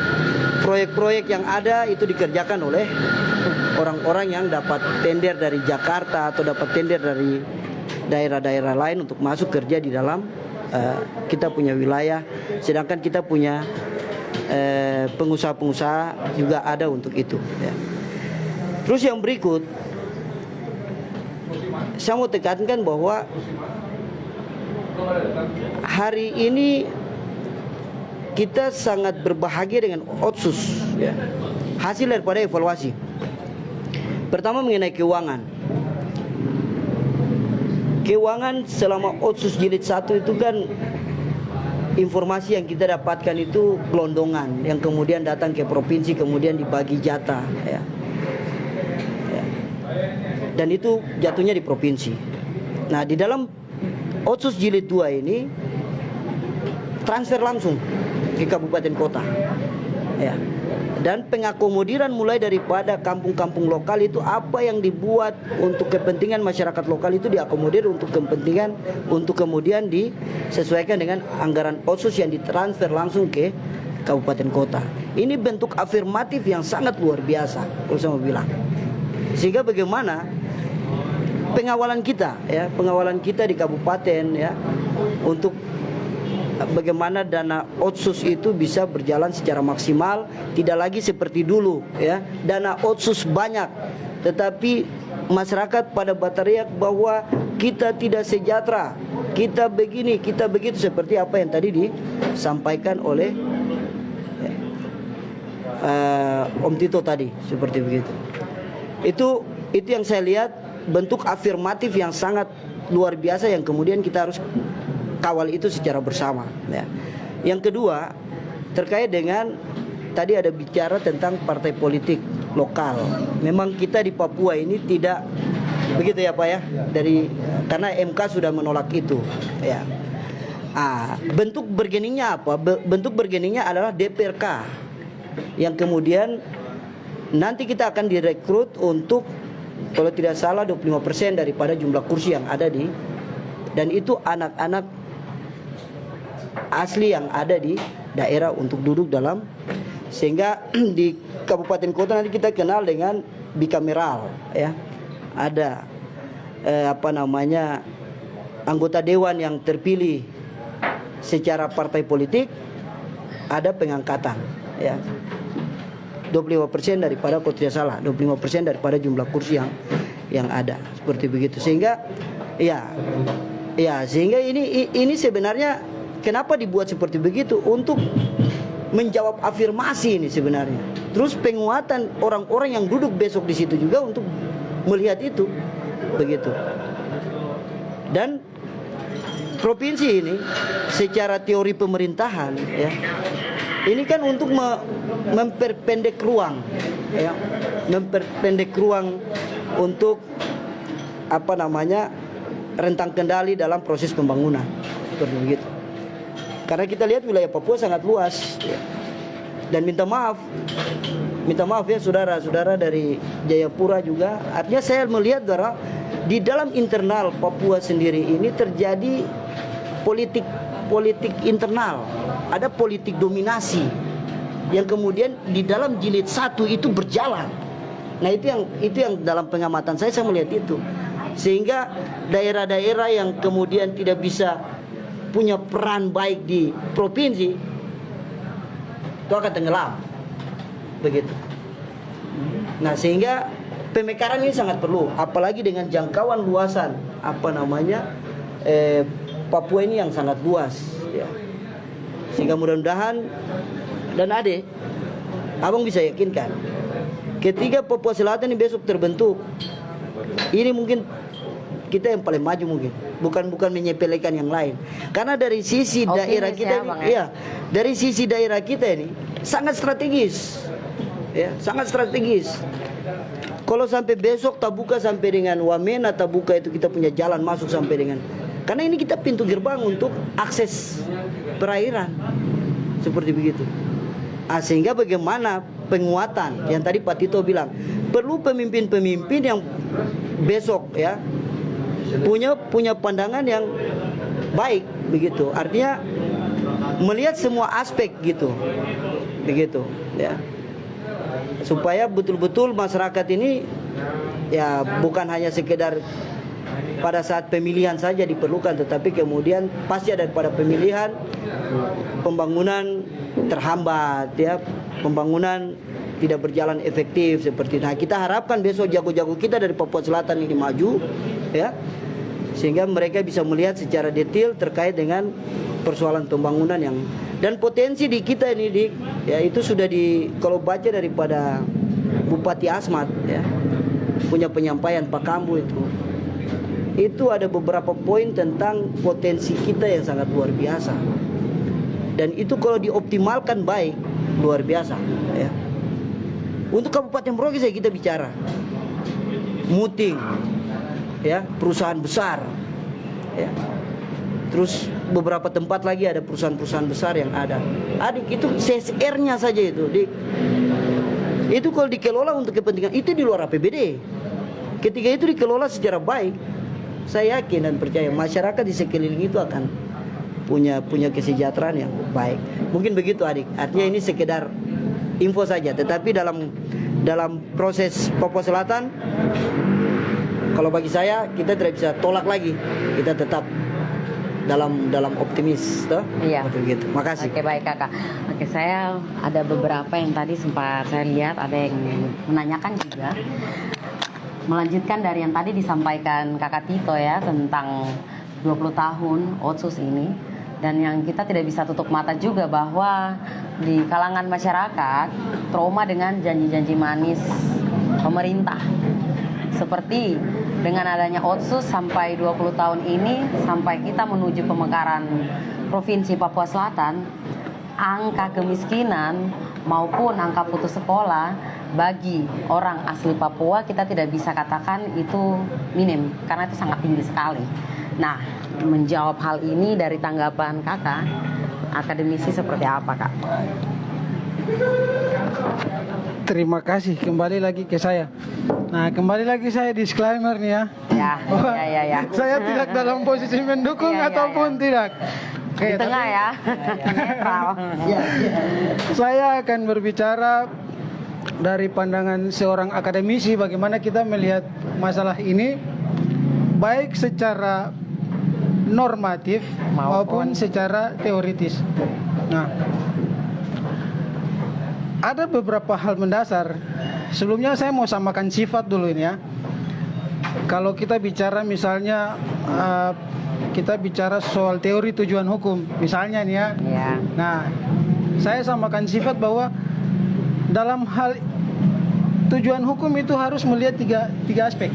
proyek-proyek yang ada itu dikerjakan oleh orang-orang yang dapat tender dari Jakarta atau dapat tender dari daerah-daerah lain untuk masuk kerja di dalam kita punya wilayah, sedangkan kita punya pengusaha-pengusaha juga ada untuk itu ya. Terus yang berikut, saya mau tekankan bahwa hari ini kita sangat berbahagia dengan Otsus ya. Hasil daripada evaluasi. Pertama mengenai keuangan. Keuangan selama Otsus jilid 1 itu kan informasi yang kita dapatkan itu gelondongan yang kemudian datang ke provinsi kemudian dibagi jatah ya. Dan itu jatuhnya di provinsi. Nah, di dalam Otsus jilid 2 ini transfer langsung ke kabupaten kota. Ya. Dan pengakomodiran mulai daripada kampung-kampung lokal itu apa yang dibuat untuk kepentingan masyarakat lokal itu diakomodir untuk kepentingan untuk kemudian disesuaikan dengan anggaran Otsus yang ditransfer langsung ke kabupaten kota. Ini bentuk afirmatif yang sangat luar biasa kalau saya mau bilang. Sehingga bagaimana pengawalan kita di kabupaten ya untuk bagaimana dana Otsus itu bisa berjalan secara maksimal, tidak lagi seperti dulu ya. Dana Otsus banyak tetapi masyarakat pada berteriak bahwa kita tidak sejahtera, kita begini, kita begitu, seperti apa yang tadi disampaikan oleh Om Tito tadi, seperti begitu. Itu yang saya lihat bentuk afirmatif yang sangat luar biasa yang kemudian kita harus kawal itu secara bersama ya. Yang kedua terkait dengan tadi ada bicara tentang partai politik lokal. Memang kita di Papua ini tidak begitu ya Pak ya, karena MK sudah menolak itu ya. Bentuk bargainingnya apa? Bentuk bargainingnya adalah DPRK yang kemudian nanti kita akan direkrut untuk kalau tidak salah 25% daripada jumlah kursi yang ada dan itu anak-anak asli yang ada di daerah untuk duduk dalam, sehingga di kabupaten kota nanti kita kenal dengan bikameral ya. Ada anggota dewan yang terpilih secara partai politik, ada pengangkatan ya. 25% daripada kalau tidak salah 25% daripada jumlah kursi yang ada, seperti begitu. Sehingga sehingga ini sebenarnya kenapa dibuat seperti begitu, untuk menjawab afirmasi ini sebenarnya. Terus penguatan orang-orang yang duduk besok di situ juga untuk melihat itu begitu. Dan provinsi ini secara teori pemerintahan ya, ini kan untuk memperpendek ruang ya, memperpendek ruang untuk rentang kendali dalam proses pembangunan. Seperti begitu. Karena kita lihat wilayah Papua sangat luas, ya. Dan minta maaf ya saudara-saudara dari Jayapura juga. Artinya saya melihat bahwa di dalam internal Papua sendiri ini terjadi politik internal, ada politik dominasi yang kemudian di dalam jilid 1 itu berjalan. Nah itu yang dalam pengamatan saya melihat itu, sehingga daerah-daerah yang kemudian tidak bisa punya peran baik di provinsi itu akan tenggelam, begitu. Nah sehingga pemekaran ini sangat perlu, apalagi dengan jangkauan luasan Papua ini yang sangat luas, ya. Sehingga mudah-mudahan dan abang bisa yakinkan, ketika Papua Selatan ini besok terbentuk, ini mungkin kita yang paling maju mungkin, bukan menyepelekan yang lain. Karena dari sisi daerah kita ini, dari sisi daerah kita ini sangat strategis, ya, sangat strategis. Kalau sampai besok Tabuka sampai dengan Wamena Tabuka itu kita punya jalan masuk sampai dengan, karena ini kita pintu gerbang untuk akses perairan, seperti begitu. Sehingga bagaimana penguatan yang tadi Pak Tito bilang, perlu pemimpin-pemimpin yang besok ya punya pandangan yang baik, begitu. Artinya melihat semua aspek gitu, begitu ya, supaya betul-betul masyarakat ini ya bukan hanya sekedar pada saat pemilihan saja diperlukan, tetapi kemudian pasti ada pada pemilihan pembangunan terhambat, ya, pembangunan tidak berjalan efektif seperti. Nah kita harapkan besok jago-jago kita dari Papua Selatan ini maju, ya, sehingga mereka bisa melihat secara detail terkait dengan persoalan pembangunan yang, dan potensi di kita ini ya itu sudah kalau baca daripada Bupati Asmat ya, punya penyampaian Pak Kambu itu ada beberapa poin tentang potensi kita yang sangat luar biasa, dan itu kalau dioptimalkan baik luar biasa ya. Untuk Kabupaten Merauke saya kita bicara Muting ya, perusahaan besar ya. Terus beberapa tempat lagi ada perusahaan-perusahaan besar yang ada. Adik itu CSR-nya saja itu, Dik. Itu kalau dikelola untuk kepentingan itu di luar APBD. Ketika itu dikelola secara baik, saya yakin dan percaya masyarakat di sekeliling itu akan punya kesejahteraan yang baik. Mungkin begitu, Adik. Artinya ini sekedar info saja, tetapi dalam proses Papua Selatan, kalau bagi saya kita tidak bisa tolak lagi, kita tetap dalam optimis, toh? Iya. Begitu. Makasih. Oke, baik Kakak. Oke, saya ada beberapa yang tadi sempat saya lihat ada yang menanyakan juga. Melanjutkan dari yang tadi disampaikan Kakak Tito ya tentang 20 tahun Otsus ini, dan yang kita tidak bisa tutup mata juga bahwa di kalangan masyarakat trauma dengan janji-janji manis pemerintah. Seperti dengan adanya Otsus sampai 20 tahun ini, sampai kita menuju pemekaran Provinsi Papua Selatan, angka kemiskinan maupun angka putus sekolah bagi orang asli Papua kita tidak bisa katakan itu minim, karena itu sangat tinggi sekali. Nah, menjawab hal ini dari tanggapan Kakak, akademisi seperti apa, Kak? Terima kasih, kembali lagi ke saya. Nah, kembali lagi saya disclaimer nih ya. Ya. Saya tidak dalam posisi mendukung ataupun tidak. Oke, di tengah ya. Netral. Saya akan berbicara dari pandangan seorang akademisi bagaimana kita melihat masalah ini, baik secara normatif maupun secara teoritis. Nah, ada beberapa hal mendasar. Sebelumnya saya mau samakan sifat dulu ini ya. Kalau kita bicara misalnya kita bicara soal teori tujuan hukum misalnya nih ya. Nah, saya samakan sifat bahwa dalam hal tujuan hukum itu harus melihat tiga aspek.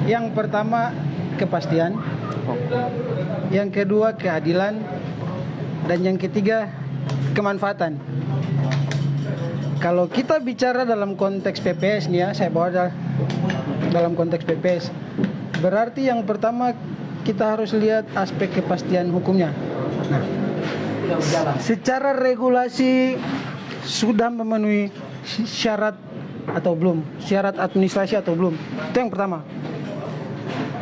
Yang pertama kepastian, yang kedua keadilan, dan yang ketiga kemanfaatan. Kalau kita bicara dalam konteks PPS nih ya, saya bawa dalam konteks PPS. berarti yang pertama kita harus lihat aspek kepastian hukumnya. Nah, secara regulasi sudah memenuhi syarat atau belum? Syarat administrasi atau belum? Itu yang pertama.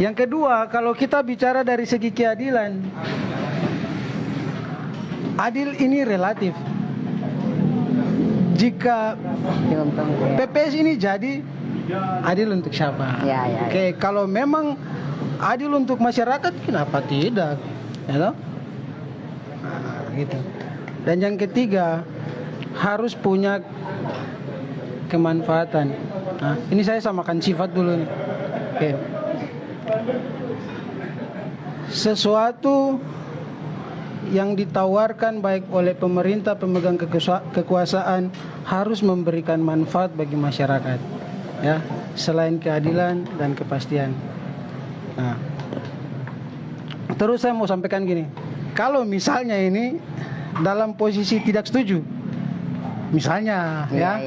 Yang kedua, kalau kita bicara dari segi keadilan, adil ini relatif. Jika PPS ini jadi, adil untuk siapa? Ya. Oke, kalau memang adil untuk masyarakat, kenapa tidak? Ya toh? Nah, gitu. Dan yang ketiga, harus punya kemanfaatan. Nah, ini saya samakan sifat dulu nih. Oke. Sesuatu yang ditawarkan baik oleh pemerintah pemegang kekuasaan harus memberikan manfaat bagi masyarakat, ya, selain keadilan dan kepastian. Nah, terus saya mau sampaikan gini, kalau misalnya ini dalam posisi tidak setuju, misalnya, ya.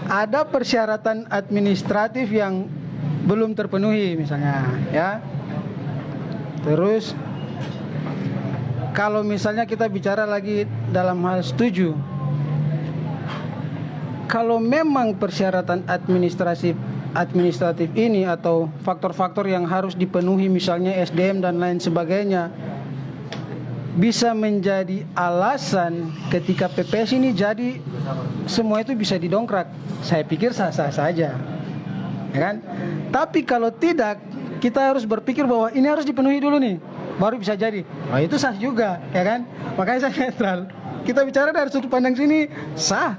Ada persyaratan administratif yang belum terpenuhi misalnya, ya. Terus kalau misalnya kita bicara lagi dalam hal setuju, kalau memang persyaratan administratif ini atau faktor-faktor yang harus dipenuhi misalnya SDM dan lain sebagainya bisa menjadi alasan ketika PPS ini jadi, semua itu bisa didongkrak, saya pikir sah-sah saja, ya kan? Tapi kalau tidak, kita harus berpikir bahwa ini harus dipenuhi dulu nih, baru bisa jadi. Wah, itu sah juga, ya kan? Makanya saya netral. Kita bicara dari sudut pandang sini sah,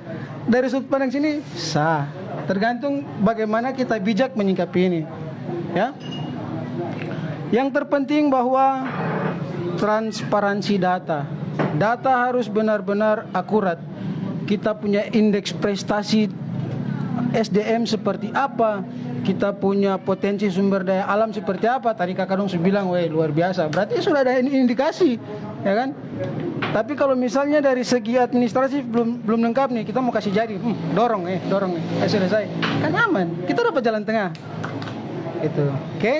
dari sudut pandang sini sah. Tergantung bagaimana kita bijak menyikapi ini, ya. Yang terpenting bahwa transparansi data. Data harus benar-benar akurat. Kita punya indeks prestasi SDM seperti apa, kita punya potensi sumber daya alam seperti apa. Tadi Kakak Dong bilang, weh luar biasa. Berarti sudah ada indikasi, ya kan? Tapi kalau misalnya dari segi administrasi belum lengkap nih, kita mau kasih jadi, dorong selesai. Kan aman, kita dapat jalan tengah. Itu, oke?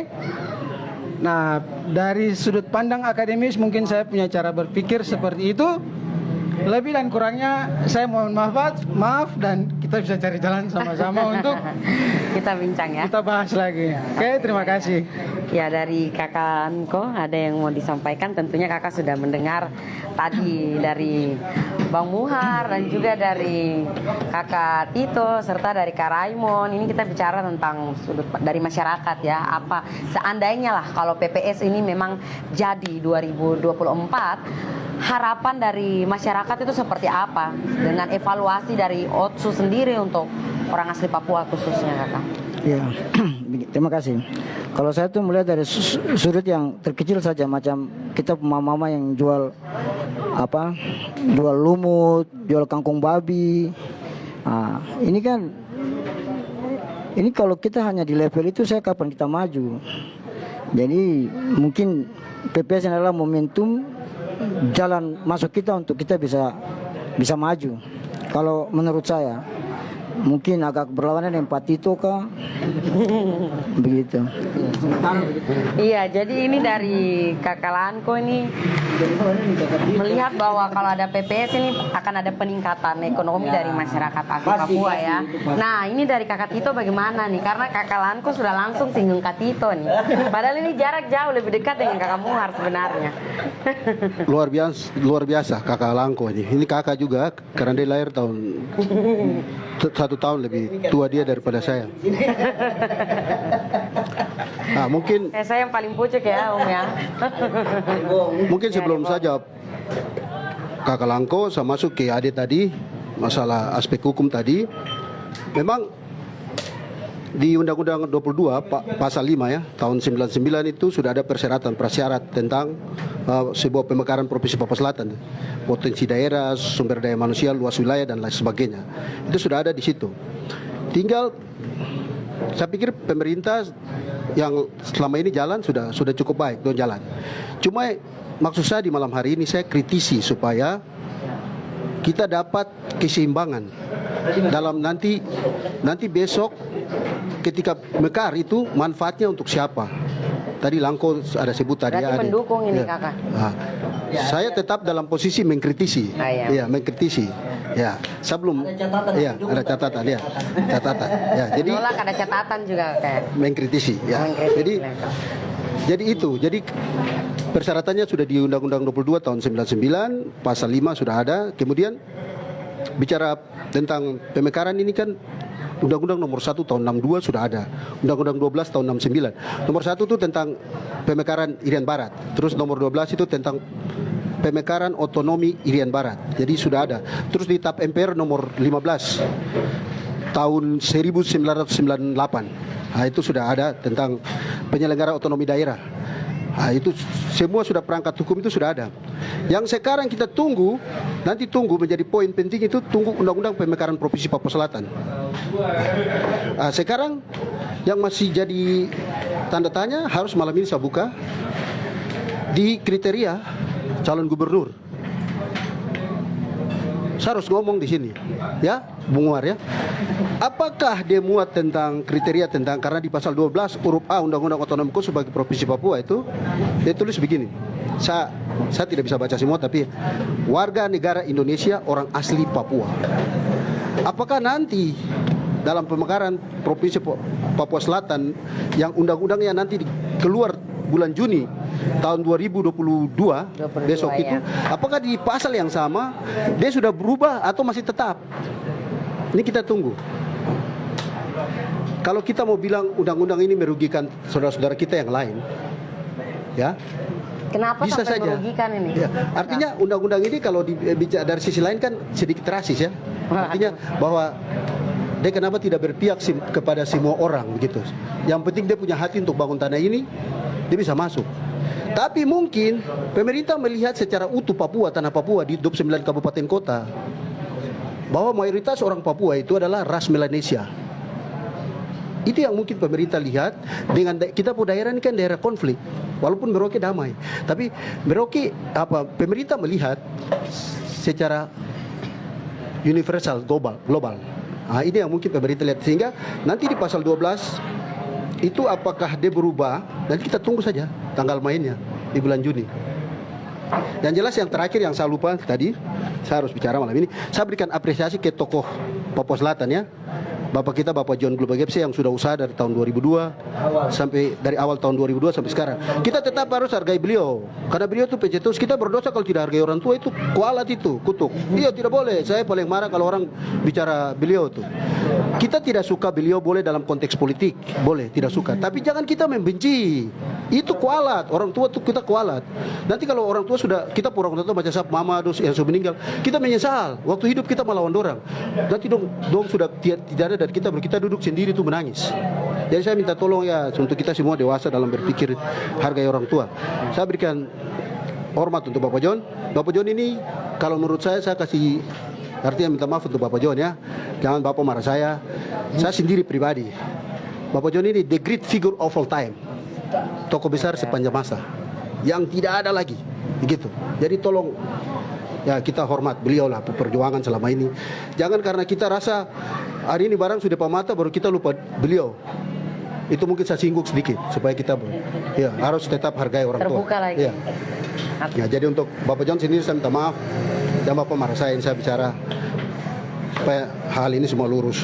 Nah, dari sudut pandang akademis mungkin saya punya cara berpikir seperti itu. Lebih dan kurangnya saya mohon maaf dan kita bisa cari jalan sama-sama untuk kita bincang ya. Kita bahas lagi. Oke, terima kasih. Ya, dari Kakak Anko ada yang mau disampaikan. Tentunya Kakak sudah mendengar tadi dari Bang Muhar dan juga dari Kakak Tito serta dari Kak Raimon. Ini kita bicara tentang sudut dari masyarakat ya. Apa seandainya lah kalau PPS ini memang jadi 2024, harapan dari masyarakat itu seperti apa dengan evaluasi dari OTSU sendiri untuk orang asli Papua khususnya, Kakak? Ya, terima kasih. Kalau saya tuh melihat dari sudut yang terkecil saja, macam kita mama-mama yang jual jual lumut, jual kangkung babi. Nah, ini kan, ini kalau kita hanya di level itu, saya kapan kita maju? Jadi mungkin PPS adalah momentum jalan masuk kita untuk kita bisa maju. Kalau menurut saya mungkin agak berlawanan dengan Pak Tito kah? Begitu. Iya, jadi ini dari Kakak Lanko ini melihat bahwa kalau ada PPS ini akan ada peningkatan ekonomi dari masyarakat asli Papua ya. Nah, ini dari Kakak Tito bagaimana nih? Karena Kakak Lanko sudah langsung singgung Kak Tito nih. Padahal ini jarak jauh lebih dekat dengan Kakak Muhar sebenarnya. Luar biasa Kakak Langko ini. Ini kakak juga karena dia lahir tahun 1 tahun lebih tua dia daripada saya. Nah, mungkin Saya yang paling pucuk ya, Om ya. mungkin sebelum saja Kakak Langko saya masuk ke Ade tadi, masalah aspek hukum tadi. Memang di Undang-Undang 22 pasal 5 ya, tahun 99 itu sudah ada prasyarat tentang sebuah pemekaran Provinsi Papua Selatan. Potensi daerah, sumber daya manusia, luas wilayah dan lain sebagainya. Itu sudah ada di situ. Tinggal saya pikir pemerintah yang selama ini jalan sudah cukup baik don jalan. Cuma maksud saya di malam hari ini saya kritisi supaya kita dapat keseimbangan dalam nanti besok ketika mekar itu manfaatnya untuk siapa. Tadi Langko ada sebut tadi. Berarti mendukung ini kakak. Saya tetap dalam posisi mengkritisi. Iya. Mengkritisi. Ya, sebelum ada catatan ya. Catatan. Ya, jadi Menolak ada catatan juga kayak. mengkritisi ya. Mengkritisi. Jadi persyaratannya sudah di Undang-Undang 22 tahun 99, pasal 5 sudah ada. Kemudian bicara tentang pemekaran ini kan Undang-Undang nomor 1 tahun 62 sudah ada. Undang-Undang 12 tahun 69. Nomor 1 itu tentang pemekaran Irian Barat. Terus nomor 12 itu tentang pemekaran otonomi Irian Barat. Jadi sudah ada. Terus di TAP MPR nomor 15 tahun 1998. Nah, itu sudah ada tentang penyelenggara otonomi daerah. Nah, itu semua sudah perangkat hukum itu sudah ada. Yang sekarang kita tunggu, nanti tunggu menjadi poin penting itu tunggu Undang-Undang Pemekaran Provinsi Papua Selatan. Nah, sekarang yang masih jadi tanda tanya harus malam ini saya buka di kriteria calon gubernur. Saya harus ngomong di sini, ya, Bung War ya. Apakah dia muat tentang kriteria tentang karena di pasal 12 huruf A Undang-Undang Otonomi Khusus bagi Provinsi Papua itu dia tulis begini. Saya tidak bisa baca semua tapi warga negara Indonesia orang asli Papua. Apakah nanti dalam pemekaran Provinsi Papua Selatan yang undang-undangnya nanti keluar bulan Juni tahun 2022 besok itu, apakah di pasal yang sama dia sudah berubah atau masih tetap? Ini kita tunggu. Kalau kita mau bilang undang-undang ini merugikan saudara-saudara kita yang lain, ya. Kenapa bisa sampai saja merugikan ini? Ya, artinya undang-undang ini kalau dibicara dari sisi lain kan sedikit rasis ya. Artinya bahwa dia kenapa tidak berpihak kepada semua orang begitu. Yang penting dia punya hati untuk bangun tanah ini, dia bisa masuk. Tapi mungkin pemerintah melihat secara utuh Papua, tanah Papua di 29 kabupaten kota, bahwa mayoritas orang Papua itu adalah ras Melanesia. Itu yang mungkin pemerintah lihat dengan kita pun daerah ini kan daerah konflik. Walaupun Merauke damai, tapi Merauke pemerintah melihat secara universal global. Nah, ini yang mungkin pemerintah lihat sehingga nanti di pasal 12 itu apakah dia berubah? Nanti kita tunggu saja tanggal mainnya di bulan Juni. Dan jelas yang terakhir yang saya lupa tadi, saya harus bicara malam ini. Saya berikan apresiasi ke tokoh Papua Selatan ya. Bapak kita, Bapak John Globagepse yang sudah usaha dari tahun 2002 sampai dari awal tahun 2002 sampai sekarang. Kita tetap harus hargai beliau. Karena beliau itu pencetus. Kita berdosa kalau tidak hargai orang tua itu kualat itu, kutuk. Iya tidak boleh. Saya paling marah kalau orang bicara beliau tuh. Kita tidak suka beliau boleh dalam konteks politik, boleh tidak suka. Tapi jangan kita membenci. Itu kualat. Orang tua tuh kita kualat. Nanti kalau orang tua sudah kita orang tua macam sahab mama dos yang sudah meninggal, kita menyesal. Waktu hidup kita melawan dorang. Nanti dong sudah tidak ada dan kita duduk sendiri tuh menangis. Jadi saya minta tolong ya untuk kita semua dewasa dalam berpikir hargai orang tua. Saya berikan hormat untuk Bapak John. Bapak John ini kalau menurut saya kasih artinya minta maaf untuk Bapak John ya. Jangan Bapak marah saya. Saya sendiri pribadi. Bapak John ini the great figure of all time. Tokoh besar sepanjang masa yang tidak ada lagi. Begitu. Jadi tolong ya kita hormat beliau lah perjuangan selama ini. Jangan karena kita rasa hari ini barang sudah pamata baru kita lupa beliau. Itu mungkin saya singgung sedikit supaya kita ya harus tetap hargai orang tua. Terbuka lagi. Ya. Ya, jadi untuk Bapak John sendiri saya minta maaf dan Bapak marah saya ini saya bicara supaya hal ini semua lurus.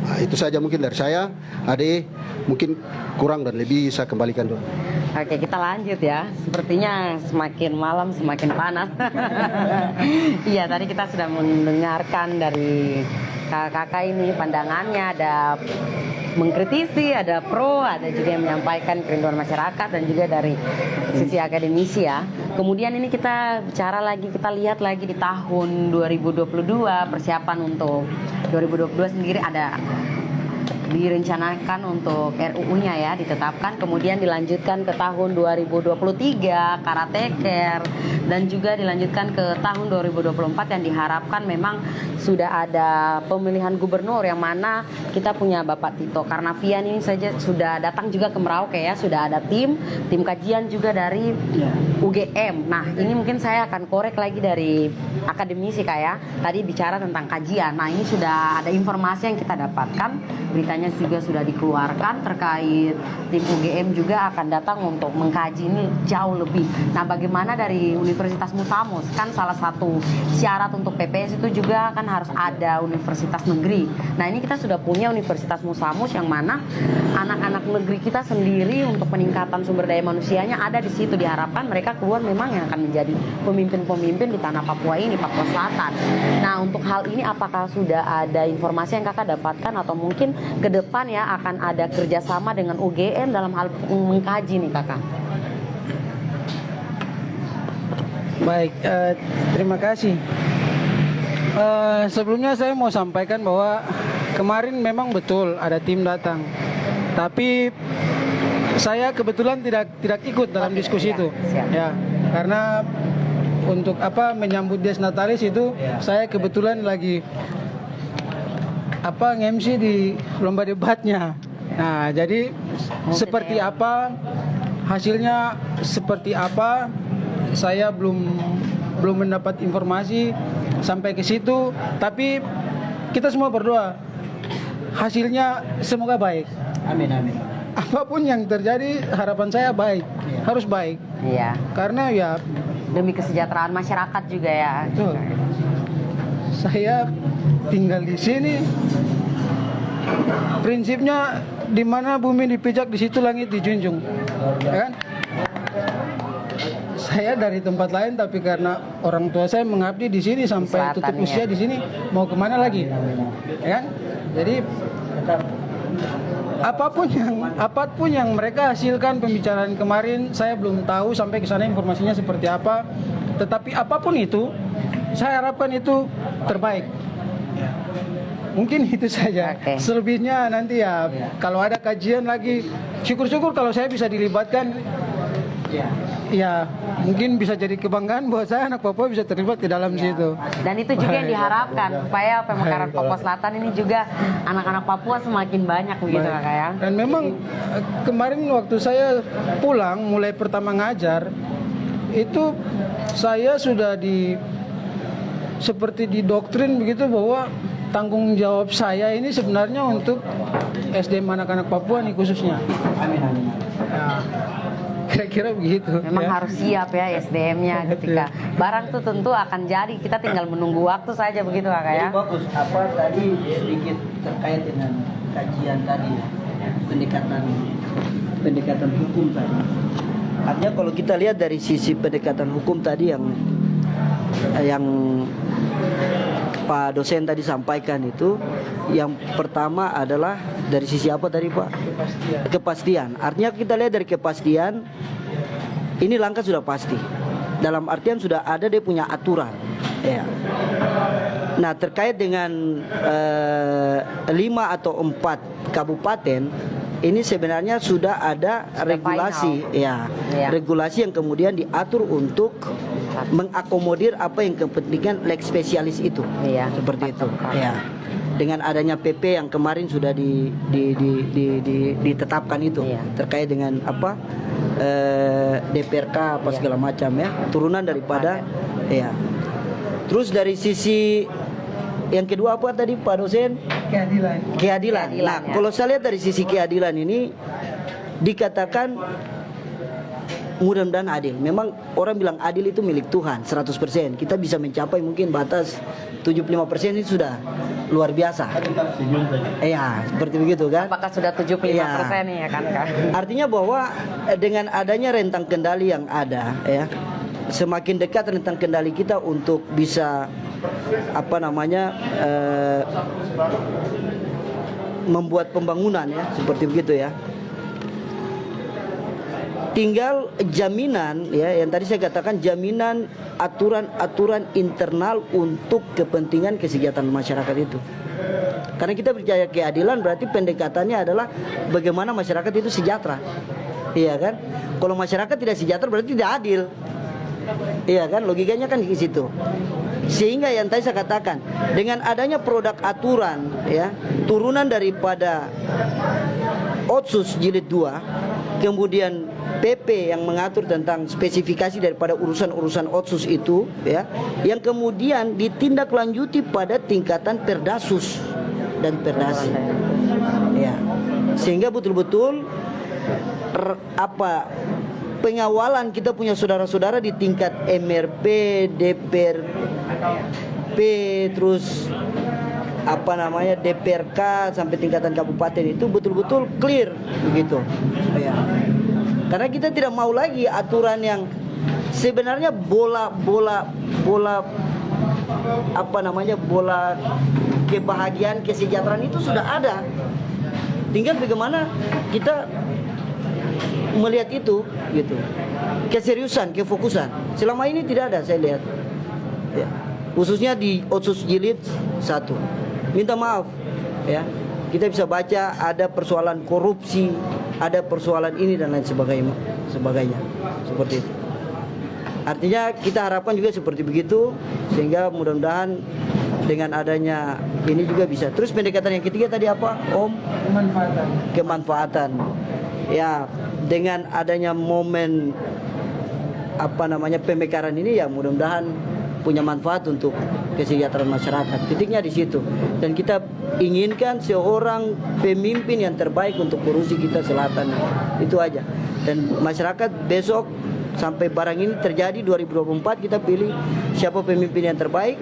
Nah, itu saja mungkin dari saya. Ade mungkin kurang dan lebih saya kembalikan dulu. Oke, kita lanjut ya. Sepertinya semakin malam semakin panas. Iya, tadi kita sudah mendengarkan dari kakak-kakak ini pandangannya, ada mengkritisi, ada pro, ada juga yang menyampaikan kerinduan masyarakat dan juga dari sisi akademisi ya. Kemudian ini kita bicara lagi, kita lihat lagi di tahun 2022 persiapan untuk 2022 sendiri ada direncanakan untuk RUU-nya ya ditetapkan, kemudian dilanjutkan ke tahun 2023 Karateker dan juga dilanjutkan ke tahun 2024 yang diharapkan memang sudah ada pemilihan gubernur yang mana kita punya Bapak Tito Karnavian ini saja sudah datang juga ke Merauke ya, sudah ada tim kajian juga dari UGM. Nah, ini mungkin saya akan korek lagi dari akademisi kayak tadi bicara tentang kajian. Nah, ini sudah ada informasi yang kita dapatkan, beritanya juga sudah dikeluarkan terkait tim UGM juga akan datang untuk mengkaji ini jauh lebih. Nah, bagaimana dari Universitas Musamus? Kan salah satu syarat untuk PPS itu juga kan harus ada universitas negeri. Nah, ini kita sudah punya Universitas Musamus yang mana anak-anak negeri kita sendiri untuk peningkatan sumber daya manusianya ada di situ. Diharapkan mereka keluar memang yang akan menjadi pemimpin-pemimpin di tanah Papua ini, Papua Selatan. Nah, untuk hal ini apakah sudah ada informasi yang kakak dapatkan atau mungkin ke depan ya akan ada kerjasama dengan UGM dalam hal mengkaji nih kakak? Baik, terima kasih. Sebelumnya saya mau sampaikan bahwa kemarin memang betul ada tim datang, tapi saya kebetulan tidak ikut dalam diskusi itu, ya, karena untuk menyambut Dies Natalis itu saya kebetulan lagi nge-MC di lomba debatnya. Nah, jadi seperti apa hasilnya, seperti apa saya belum mendapat informasi sampai ke situ, tapi kita semua berdoa hasilnya semoga baik. Amin, amin. Apapun yang terjadi harapan saya baik, harus baik. Iya. Karena ya Demi kesejahteraan masyarakat juga ya. betul. Saya tinggal di sini. Prinsipnya di mana bumi dipijak di situ langit dijunjung. Ya kan? Saya dari tempat lain tapi karena orang tua saya mengabdi di sini sampai tutup usia di sini, mau kemana lagi? Ya kan? Jadi apapun yang mereka hasilkan pembicaraan kemarin, saya belum tahu sampai ke sana informasinya seperti apa. Tetapi apapun itu, saya harapkan itu terbaik. Mungkin itu saja. Selebihnya nanti ya kalau ada kajian lagi, syukur-syukur kalau saya bisa dilibatkan. Ya, mungkin bisa jadi kebanggaan buat saya anak Papua bisa terlibat di dalam situ. Dan itu juga yang diharapkan supaya pemekaran Papua Selatan ini juga anak-anak Papua semakin banyak begitu kakak ya. Dan memang kemarin waktu saya pulang mulai pertama ngajar itu saya sudah seperti didoktrin begitu bahwa tanggung jawab saya ini sebenarnya untuk SDM anak-anak Papua nih khususnya. Amin, amin. Ya, kira-kira begitu. Memang ya. harus siap ya SDM-nya ketika barang tuh tentu akan jadi, kita tinggal menunggu waktu saja begitu kakak ya. Jadi bagus, apa tadi sedikit terkait dengan kajian tadi, pendekatan hukum tadi. Artinya kalau kita lihat dari sisi pendekatan hukum tadi yang Pak dosen tadi sampaikan itu, yang pertama adalah dari sisi apa tadi Pak? Kepastian. Artinya kita lihat dari kepastian, ini langkah sudah pasti. Dalam artian sudah ada dia punya aturan. Ya. Nah terkait dengan 5 atau 4 kabupaten, ini sebenarnya sudah ada regulasi, regulasi yang kemudian diatur untuk mengakomodir apa yang kepentingan leg spesialis itu, seperti itu. Ya. Dengan adanya PP yang kemarin sudah ditetapkan itu, terkait dengan apa DPRK apa segala macam ya, turunan daripada ya. Terus dari sisi yang kedua apa tadi Pak dosen? Keadilan. Nah, kalau saya lihat dari sisi keadilan ini dikatakan mudah-mudahan adil. Memang orang bilang adil itu milik Tuhan 100%. Kita bisa mencapai mungkin batas 75% itu sudah luar biasa. Iya, seperti begitu kan? Apakah sudah 75% nih ya kan Kak? Artinya bahwa dengan adanya rentang kendali yang ada ya, semakin dekat rentang kendali kita untuk bisa membuat pembangunan ya, seperti begitu ya. Tinggal jaminan ya, yang tadi saya katakan jaminan aturan-aturan internal untuk kepentingan kesejahteraan masyarakat itu. Karena kita percaya keadilan berarti pendekatannya adalah bagaimana masyarakat itu sejahtera. Iya kan? Kalau masyarakat tidak sejahtera berarti tidak adil. Iya kan? Logikanya kan di situ. Sehingga yang tadi saya katakan, dengan adanya produk aturan ya, turunan daripada Otsus jilid 2, kemudian PP yang mengatur tentang spesifikasi daripada urusan-urusan Otsus itu ya, yang kemudian ditindaklanjuti pada tingkatan Perdasus dan Perdasi. Ya. Sehingga betul-betul pengawalan kita punya saudara-saudara di tingkat MRP, DPRP, terus DPRK sampai tingkatan kabupaten itu betul-betul clear begitu. Ya. Karena kita tidak mau lagi aturan yang sebenarnya bola kebahagiaan, kesejahteraan itu sudah ada. Tinggal bagaimana kita melihat itu gitu. Keseriusan, kefokusan. Selama ini tidak ada saya lihat. Ya. Khususnya di Otsus jilid 1. Minta maaf ya. Kita bisa baca ada persoalan korupsi, ada persoalan ini dan lain sebagainya. Seperti itu. Artinya kita harapkan juga seperti begitu, sehingga mudah-mudahan dengan adanya ini juga bisa. Terus pendekatan yang ketiga tadi apa, Om? Kemanfaatan. Ya, dengan adanya momen pemekaran ini ya mudah-mudahan punya manfaat untuk kesejahteraan masyarakat. Titiknya di situ. Dan kita inginkan seorang pemimpin yang terbaik untuk Sulawesi kita Selatan. Itu aja. Dan masyarakat besok sampai barang ini terjadi 2024 kita pilih siapa pemimpin yang terbaik.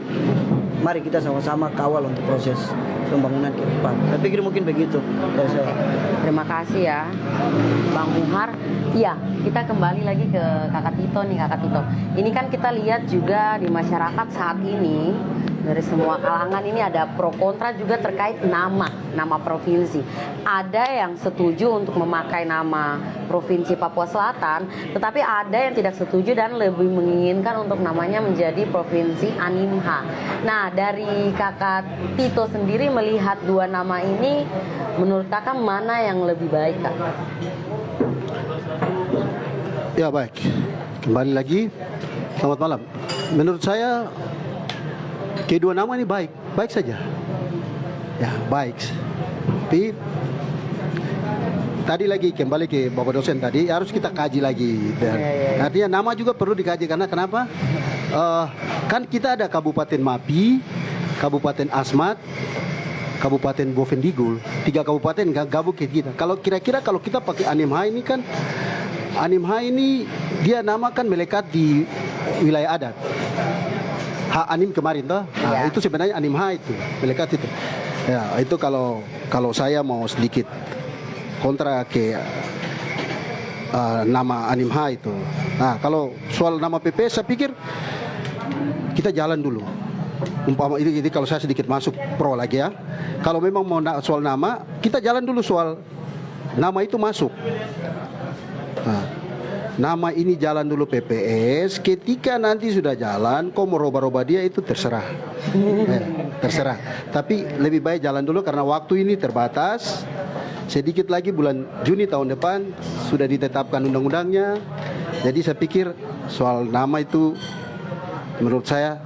Mari kita sama-sama kawal untuk proses pembangunan ke depan. Saya pikir mungkin begitu dari saya. Terima kasih ya Bang Muhar. Iya, kita kembali lagi ke Kakak Tito nih, Kakak Tito. Ini kan kita lihat juga di masyarakat saat ini, dari semua kalangan ini ada pro kontra juga terkait nama provinsi. Ada yang setuju untuk memakai nama Provinsi Papua Selatan, tetapi ada yang tidak setuju dan lebih menginginkan untuk namanya menjadi Provinsi Animha. Nah, dari Kakak Tito sendiri melihat dua nama ini, menurut Kakak mana yang lebih baik, Kak? Ya baik, kembali lagi. Selamat malam. Menurut saya kedua nama ini baik saja. Ya baik. Tapi tadi lagi kembali ke Bapak dosen tadi harus kita kaji lagi. Dan artinya nama juga perlu dikaji karena kenapa? Kan kita ada Kabupaten Mapi, Kabupaten Asmat, Kabupaten Bovendigul, 3 kabupaten gabung ke kita. Kalau kira-kira kalau kita pakai Animha ini kan, Animha ini dia nama kan melekat di wilayah adat. Hak Anim kemarin toh, nah, itu sebenarnya Animha itu melekat itu. Ya itu kalau saya mau sedikit kontra ke nama Animha itu. Nah kalau soal nama PP saya pikir kita jalan dulu. Umpama ini kalau saya sedikit masuk pro lagi ya. Kalau memang mau soal nama, kita jalan dulu soal nama itu masuk. Nah, nama ini jalan dulu PPS. Ketika nanti sudah jalan, kau mau roba-roba dia itu terserah. Terserah. Tapi lebih baik jalan dulu karena waktu ini terbatas. Sedikit lagi bulan Juni tahun depan sudah ditetapkan undang-undangnya. Jadi saya pikir soal nama itu menurut saya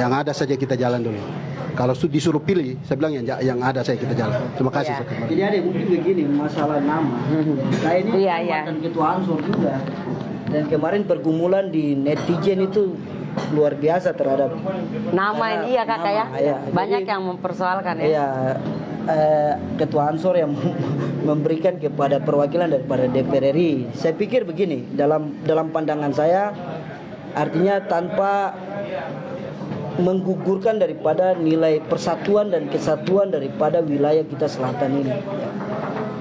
yang ada saja kita jalan dulu. Kalau disuruh pilih, saya bilang yang ada saya kita jalan. Terima kasih. Jadi ada mungkin begini masalah nama. Saya ini mantan ketua Ansor juga. Dan kemarin pergumulan di netizen itu luar biasa terhadap nama ini ya Kakak ya. Banyak yang mempersoalkan ya. Iya. Ketua Ansor yang memberikan kepada perwakilan daripada DPR RI. Saya pikir begini, dalam pandangan saya artinya tanpa menggugurkan daripada nilai persatuan dan kesatuan daripada wilayah kita selatan ini.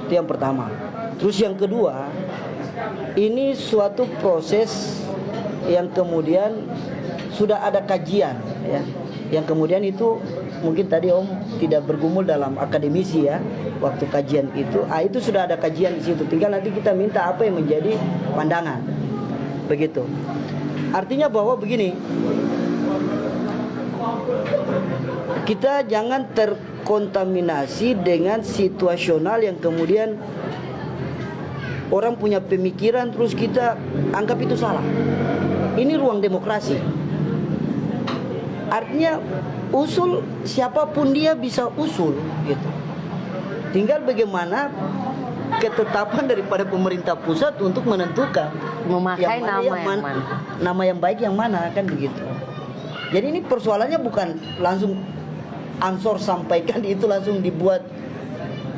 Itu yang pertama. Terus yang kedua, ini suatu proses yang kemudian sudah ada kajian ya. Yang kemudian itu mungkin tadi Om tidak bergumul dalam akademisi ya waktu kajian itu. Itu sudah ada kajian di situ. Tinggal nanti kita minta apa yang menjadi pandangan. Begitu. Artinya bahwa begini, kita jangan terkontaminasi dengan situasional yang kemudian orang punya pemikiran terus kita anggap itu salah. Ini ruang demokrasi. artinya usul siapapun dia bisa usul gitu. Tinggal bagaimana ketetapan daripada pemerintah pusat untuk menentukan Memakai nama yang mana. nama yang baik yang mana, kan begitu. Jadi ini persoalannya bukan langsung Ansor sampaikan itu langsung dibuat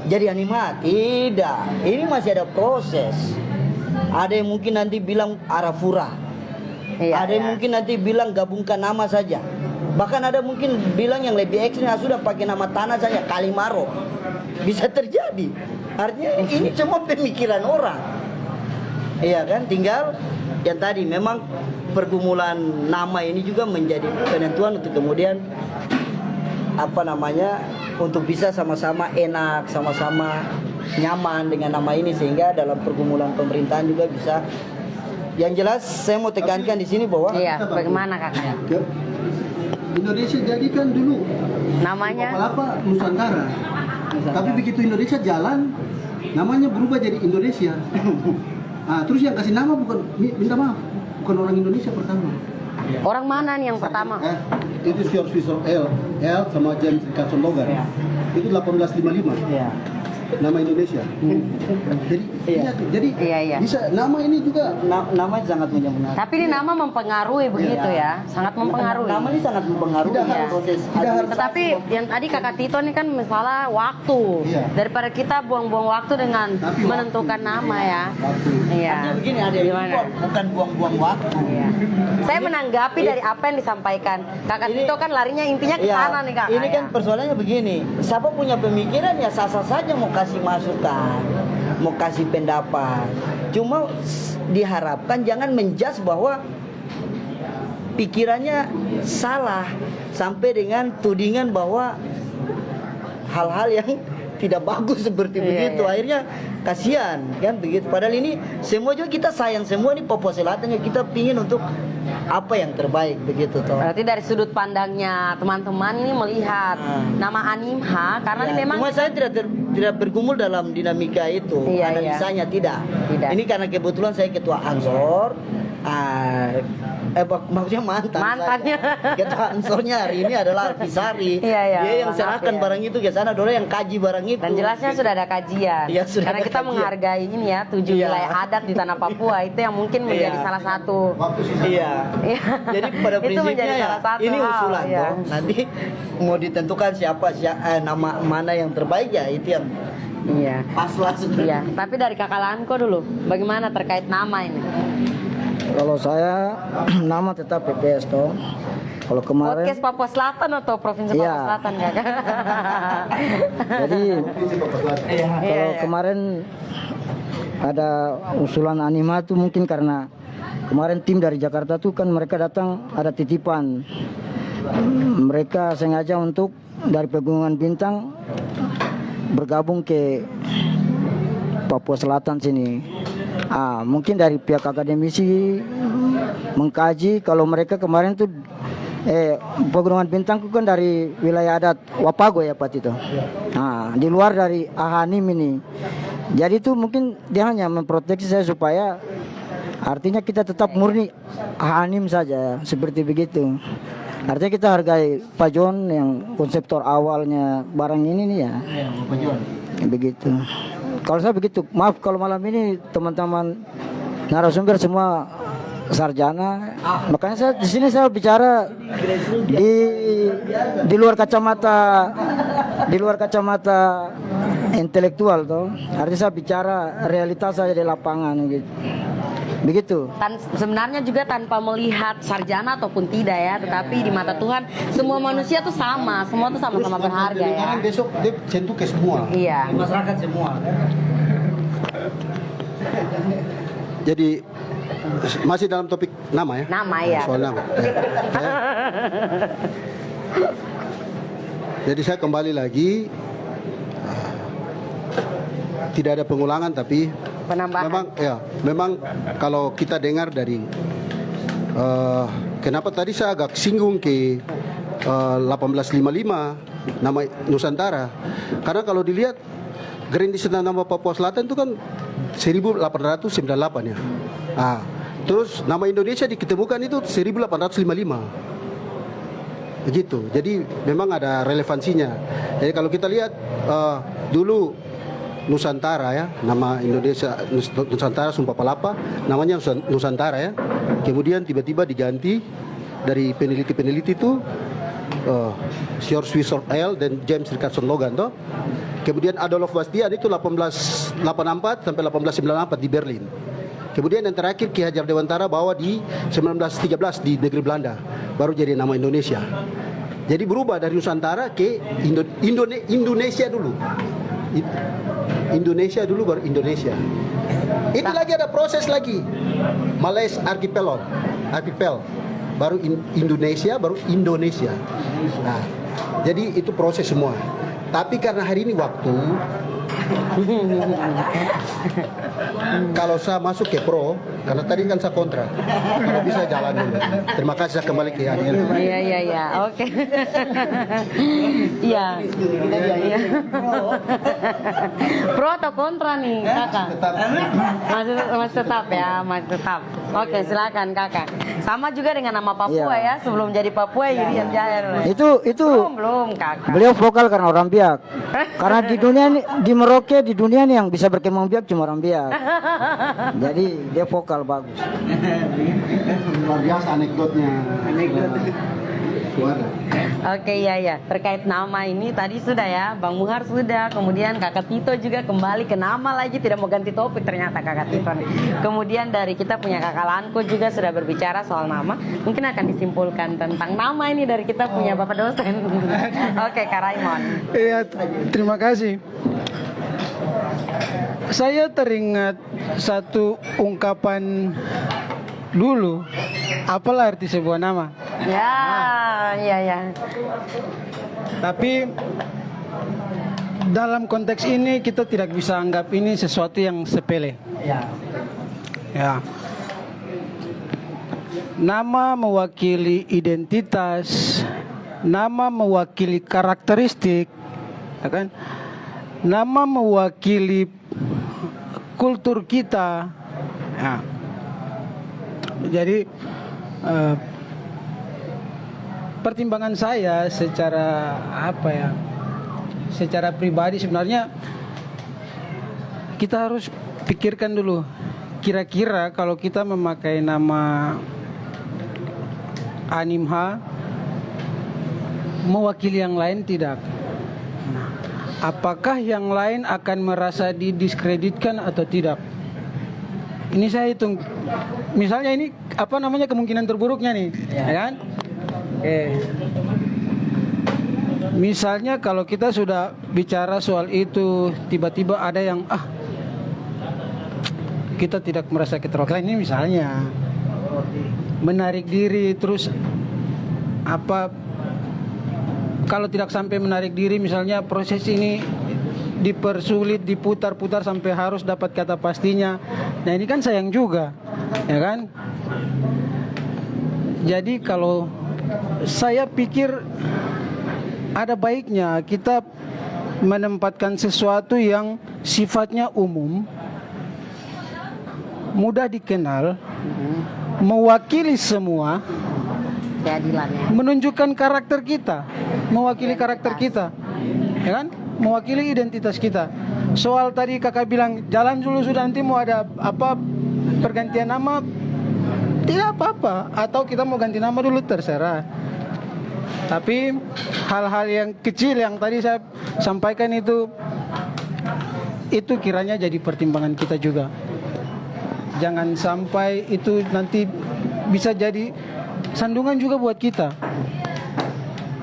jadi anima. Tidak, ini masih ada proses. Ada yang mungkin nanti bilang Arafura, ada yang mungkin nanti bilang gabungkan nama saja. Bahkan ada mungkin bilang yang lebih ekstrim, sudah pakai nama tanah saja, Kalimaro. Bisa terjadi. Artinya ini semua pemikiran orang. Iya kan, tinggal yang tadi memang pergumulan nama ini juga menjadi penentuan untuk kemudian untuk bisa sama-sama enak, sama-sama nyaman dengan nama ini, sehingga dalam pergumulan pemerintahan juga bisa. Yang jelas saya mau tekankan di sini bahwa Bagaimana kakak? Indonesia jadikan dulu Namanya? apa Nusantara. Tapi begitu Indonesia jalan, namanya berubah jadi Indonesia. Terus yang kasih nama minta maaf, bukan orang Indonesia pertama. Orang mana nih yang pertama? Itu George Fisher L sama James Richardson Logan. Itu 1855. Nama Indonesia. Jadi bisa nama ini juga nama sangat menyamar. Tapi ini nama mempengaruhi begitu ya, sangat mempengaruhi. Nama ini sangat mempengaruhi proses. Tetapi yang tadi kakak Tito ini kan misalnya waktu, daripada kita buang-buang waktu dengan menentukan nama ya. Iya. Artinya begini, ada yang bukan buang-buang waktu. Iya. Saya menanggapi dari apa yang disampaikan kakak Tito, kan larinya intinya ke sana nih kak. Ini kan persoalannya begini, siapa punya pemikiran ya sah-sah saja mau kasih masukan, mau kasih pendapat. Cuma diharapkan jangan menjudge bahwa pikirannya salah sampai dengan tudingan bahwa hal-hal yang tidak bagus seperti begitu. Akhirnya kasihan kan begitu. Padahal ini semua juga kita sayang semua nih Papua Selatan, ya kita pingin untuk apa yang terbaik begitu toh. Berarti dari sudut pandangnya teman-teman ini melihat nama Animha karena ini memang cuma saya tidak bergumul dalam dinamika itu, analisanya tidak. Ini karena kebetulan saya ketua Ansor, maksudnya mantannya. Ketua Ansornya hari ini adalah Alfisari. Dia yang serahkan barang itu ke sana, Dora yang kaji barang itu. Dan jelasnya sudah ada kajian. Karena kita menghargai ini ya 7 wilayah adat di tanah Papua, itu yang mungkin menjadi salah satu. Jadi pada prinsipnya ini usulan toh. Nanti mau ditentukan nama mana yang terbaik ya itu yang paslah sebenarnya. Tapi dari kakak Lanko dulu, bagaimana terkait nama ini? Kalau saya nama tetap PPS toh. Kalau kemarin Podcast Papua Selatan atau Provinsi Papua Selatan kakak? Jadi kalau kemarin ada usulan Anima tuh mungkin karena kemarin tim dari Jakarta tuh kan mereka datang ada titipan. Mereka sengaja untuk dari Pegunungan Bintang bergabung ke Papua Selatan sini. Mungkin dari pihak akademisi mengkaji kalau mereka kemarin tuh Pegunungan Bintang itu kan dari wilayah adat Wapago ya Pak Tito. Di luar dari Ahanim ini. Jadi itu mungkin dia hanya memproteksi saya supaya artinya kita tetap murni Ahanim saja seperti begitu. Artinya kita hargai Pak John yang konseptor awalnya barang ini nih ya. Pak John. Begitu. Kalau saya begitu, maaf kalau malam ini teman-teman narasumber semua sarjana. Makanya saya di sini saya bicara di luar kacamata intelektual toh. Artinya saya bicara realitas saja di lapangan gitu. Begitu. Sebenarnya juga tanpa melihat sarjana ataupun tidak ya, tetapi di mata Tuhan semua manusia tuh sama, semua tuh sama-sama berharga ya. Besok dia sentuh ke semua. Iya. Masyarakat semua. Jadi masih dalam topik nama ya? Nama ya. Soal nama. Jadi saya kembali lagi, tidak ada pengulangan tapi Penambahan. memang kalau kita dengar dari kenapa tadi saya agak singgung ke 1855 nama Nusantara, karena kalau dilihat Grandis nama Papua Selatan itu kan 1898 ya. Terus nama Indonesia diketemukan itu 1855. begitu. Jadi memang ada relevansinya. Jadi kalau kita lihat dulu Nusantara ya, nama Indonesia Nusantara Sumpah Palapa, namanya Nusantara ya. Kemudian tiba-tiba diganti dari peneliti-peneliti itu George Wishart L dan James Richardson Logan toh. Kemudian Adolf Bastian itu 1884 sampai 1894 di Berlin. Kemudian yang terakhir Ki Hajar Dewantara bawa di 1913 di negeri Belanda, baru jadi nama Indonesia. Jadi berubah dari Nusantara ke Indonesia dulu. Indonesia dulu baru Indonesia. Itu lagi ada proses lagi. Malaysia Archipel, baru Indonesia, baru Indonesia. Nah, jadi itu proses semua. Tapi karena hari ini waktu, kalau saya masuk ke pro, karena tadi kan saya kontra, kalau bisa jalan dulu. Terima kasih, saya kembali ke Adil. Iya, oke. Iya. Pro atau kontra nih, kakak? Masih tetap ya, masih tetap. Oke, silakan kakak. Sama juga dengan nama Papua ya, sebelum jadi Papua Irian Jaya. Itu Belum kakak. beliau vokal karena orang biak. Karena di dunia ini, di Merauke, di dunia ini yang bisa berkembang biak cuma orang biak. Jadi dia vokal bagus. Luar biasa anekdotnya. Oke, ya. Terkait nama ini tadi sudah ya, Bang Muhar sudah, kemudian Kakak Tito juga kembali ke nama lagi, tidak mau ganti topik ternyata Kakak Tito nih. Kemudian dari kita punya Kakak Lanko juga sudah berbicara soal nama. Mungkin akan disimpulkan tentang nama ini dari kita punya Bapak dosen. Oke, Kak Raymond. Iya, terima kasih. Saya teringat satu ungkapan dulu, apalah arti sebuah nama. Ya. Tapi dalam konteks ini kita tidak bisa anggap ini sesuatu yang sepele. Ya. Nama mewakili identitas, nama mewakili karakteristik, ya kan? Nama mewakili kultur kita. Ya. Jadi pertimbangan saya secara secara pribadi sebenarnya kita harus pikirkan dulu, kira-kira kalau kita memakai nama Animha mewakili yang lain tidak? Apakah yang lain akan merasa didiskreditkan atau tidak? Ini saya hitung, misalnya ini kemungkinan terburuknya nih, ya kan? Misalnya kalau kita sudah bicara soal itu, tiba-tiba ada yang kita tidak merasa terwakili, ini misalnya menarik diri, terus kalau tidak sampai menarik diri, misalnya proses ini dipersulit, diputar-putar sampai harus dapat kata pastinya. Nah ini kan sayang juga, ya kan? Jadi kalau saya pikir ada baiknya kita menempatkan sesuatu yang sifatnya umum, mudah dikenal, mewakili semua, Keadilannya. menunjukkan karakter kita, mewakili karakter kita, ya kan? Mewakili identitas kita. Soal tadi kakak bilang jalan dulu sudah, nanti mau ada pergantian nama, tidak apa-apa, atau kita mau ganti nama dulu terserah. Tapi hal-hal yang kecil yang tadi saya sampaikan itu kiranya jadi pertimbangan kita juga. Jangan sampai itu nanti bisa jadi sandungan juga buat kita.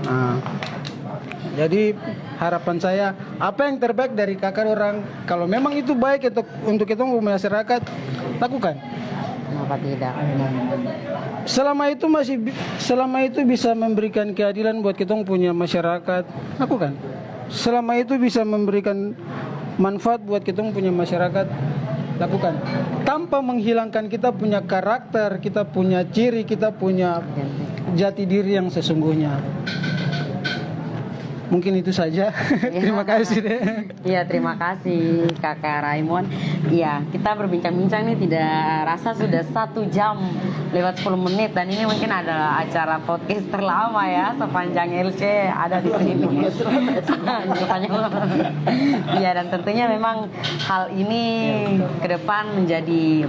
Nah, jadi harapan saya, apa yang terbaik dari kakak orang, kalau memang itu baik untuk kita masyarakat, lakukan. Kenapa tidak? Selama itu bisa memberikan keadilan buat kita punya masyarakat, lakukan. Selama itu bisa memberikan manfaat buat kita punya masyarakat, lakukan. Tanpa menghilangkan kita punya karakter, kita punya ciri, kita punya jati diri yang sesungguhnya. Mungkin itu saja. Terima kasih deh. Iya, terima kasih Kakak Raymond. Iya, kita berbincang-bincang nih tidak rasa sudah 1 jam lewat 10 menit dan ini mungkin adalah acara podcast terlama ya sepanjang LC ada di sini. Iya, dan tentunya memang hal ini ke depan menjadi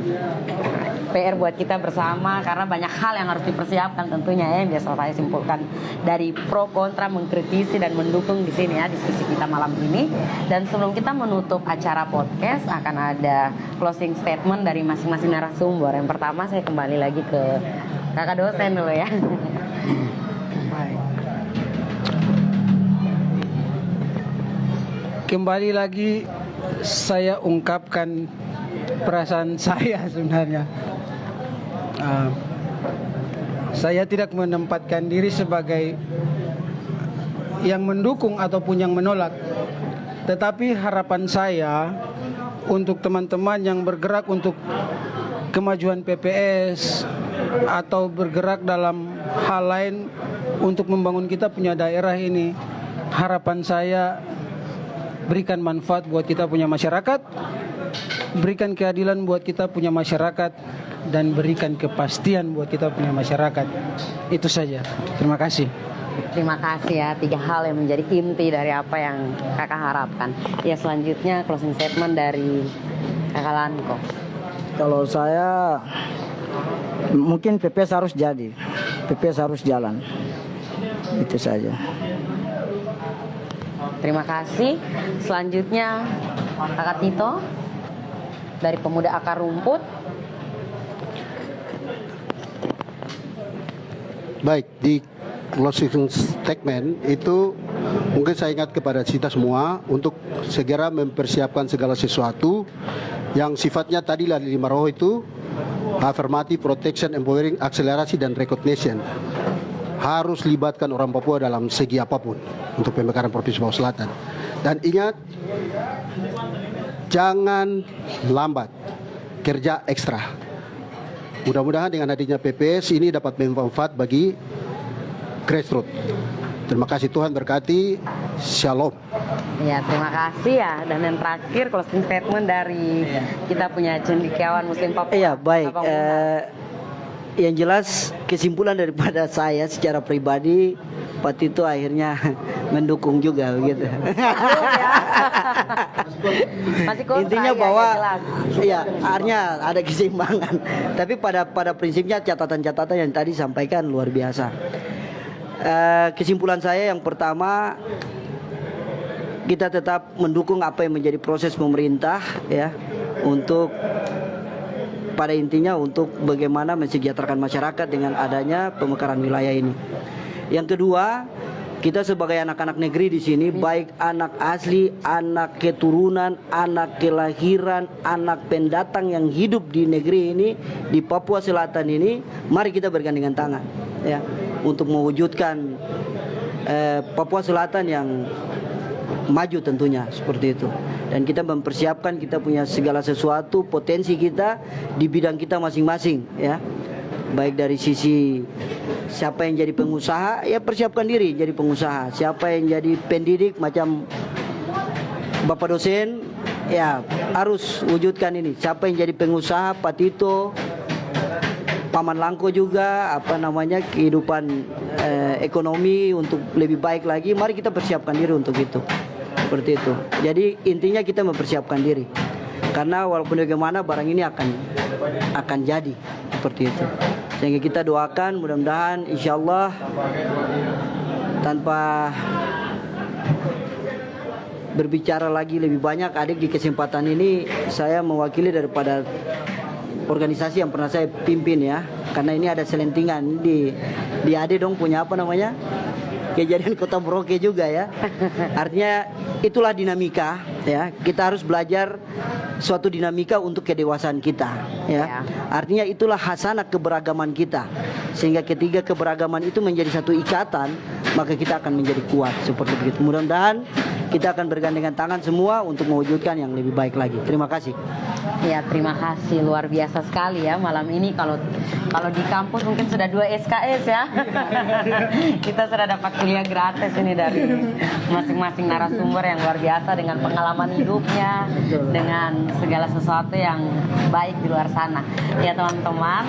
PR buat kita bersama karena banyak hal yang harus dipersiapkan tentunya ya, yang biasa saya simpulkan dari pro kontra, mengkritisi dan mendukung di sini ya diskusi kita malam ini. Dan sebelum kita menutup acara podcast akan ada closing statement dari masing-masing narasumber. Yang pertama saya kembali lagi ke kakak dosen dulu ya. Kembali lagi saya ungkapkan perasaan saya sebenarnya. Saya tidak menempatkan diri sebagai yang mendukung ataupun yang menolak. Tetapi harapan saya untuk teman-teman yang bergerak untuk kemajuan PPS atau bergerak dalam hal lain untuk membangun kita punya daerah ini, harapan saya berikan manfaat buat kita punya masyarakat, berikan keadilan buat kita punya masyarakat, dan berikan kepastian buat kita punya masyarakat. Itu saja. Terima kasih. Terima kasih ya, 3 hal yang menjadi inti dari apa yang kakak harapkan. Ya, selanjutnya closing statement dari kakak Lanko. Kalau saya mungkin PPS harus jadi, PPS harus jalan. Itu saja. Terima kasih. Selanjutnya kakak Tito dari Pemuda Akar Rumput. Baik, di closing statement itu mungkin saya ingat kepada kita semua untuk segera mempersiapkan segala sesuatu yang sifatnya tadi lah 5 roh itu: affirmative, protection, empowering, akselerasi, dan recognition. Harus libatkan orang Papua dalam segi apapun untuk pemekaran Provinsi Papua Selatan. Dan ingat, jangan lambat, kerja ekstra. Mudah-mudahan dengan hadirnya PPS ini dapat bermanfaat bagi grassroots. Terima kasih, Tuhan berkati. Shalom. Ya, terima kasih ya. Dan yang terakhir closing statement dari kita punya cendekiawan Muslim Papua. Iya, baik. Abang Umar. Yang jelas kesimpulan daripada saya secara pribadi, Pak Tito akhirnya mendukung juga begitu. Masih kontra, Intinya ya, bahwa jelas. ya artinya ada keseimbangan. Tapi pada prinsipnya catatan-catatan yang tadi sampaikan luar biasa. Kesimpulan saya yang pertama, kita tetap mendukung apa yang menjadi proses pemerintah ya, untuk pada intinya untuk bagaimana mensejahterakan masyarakat dengan adanya pemekaran wilayah ini. Yang kedua, kita sebagai anak-anak negeri di sini, baik anak asli, anak keturunan, anak kelahiran, anak pendatang yang hidup di negeri ini, di Papua Selatan ini, mari kita bergandengan tangan ya untuk mewujudkan Papua Selatan yang maju tentunya seperti itu. Dan kita mempersiapkan, kita punya segala sesuatu, potensi kita di bidang kita masing-masing ya. Baik dari sisi siapa yang jadi pengusaha, ya persiapkan diri jadi pengusaha. Siapa yang jadi pendidik macam Bapak dosen, ya harus wujudkan ini. Siapa yang jadi pengusaha, Pak Tito, Paman Langko juga, kehidupan ekonomi untuk lebih baik lagi. Mari kita persiapkan diri untuk itu. Seperti itu. Jadi intinya kita mempersiapkan diri. Karena walaupun bagaimana barang ini akan jadi seperti itu. Sehingga kita doakan mudah-mudahan insyaallah tanpa berbicara lagi lebih banyak adik di kesempatan ini, saya mewakili daripada organisasi yang pernah saya pimpin ya. Karena ini ada selentingan di Ade dong punya kejadian Kota Merauke juga ya. Artinya itulah dinamika ya. Kita harus belajar suatu dinamika untuk kedewasaan kita ya. Artinya itulah hasanah keberagaman kita. Sehingga ketiga keberagaman itu menjadi satu ikatan, maka kita akan menjadi kuat seperti begitu. Mudah-mudahan kita akan bergandengan tangan semua untuk mewujudkan yang lebih baik lagi. Terima kasih. Ya, terima kasih, luar biasa sekali ya malam ini. Kalau di kampus mungkin sudah 2 SKS ya. Kita sudah dapat kuliah gratis ini dari masing-masing narasumber yang luar biasa dengan pengalaman hidupnya, dengan segala sesuatu yang baik di luar sana. Ya teman-teman,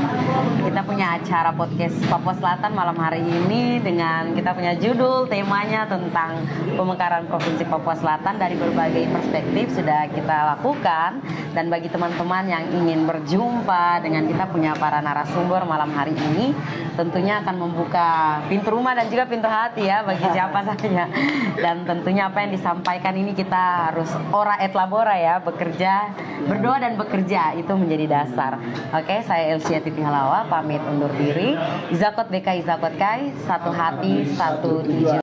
kita punya acara podcast Papua Selatan malam hari ini dengan kita punya judul temanya tentang pemekaran Provinsi Papua Selatan dari berbagai perspektif sudah kita lakukan. Dan bagi teman-teman yang ingin berjumpa dengan kita punya para narasumber malam hari ini, tentunya akan membuka pintu rumah dan juga pintu hati ya bagi siapa saja. Dan tentunya apa yang disampaikan ini kita harus ora et labora ya, bekerja, berdoa dan bekerja itu menjadi dasar. Oke, saya Elsia Titi Halawa pamit undur diri. Izakot BK Izakot Kai, satu hati, satu tujuan.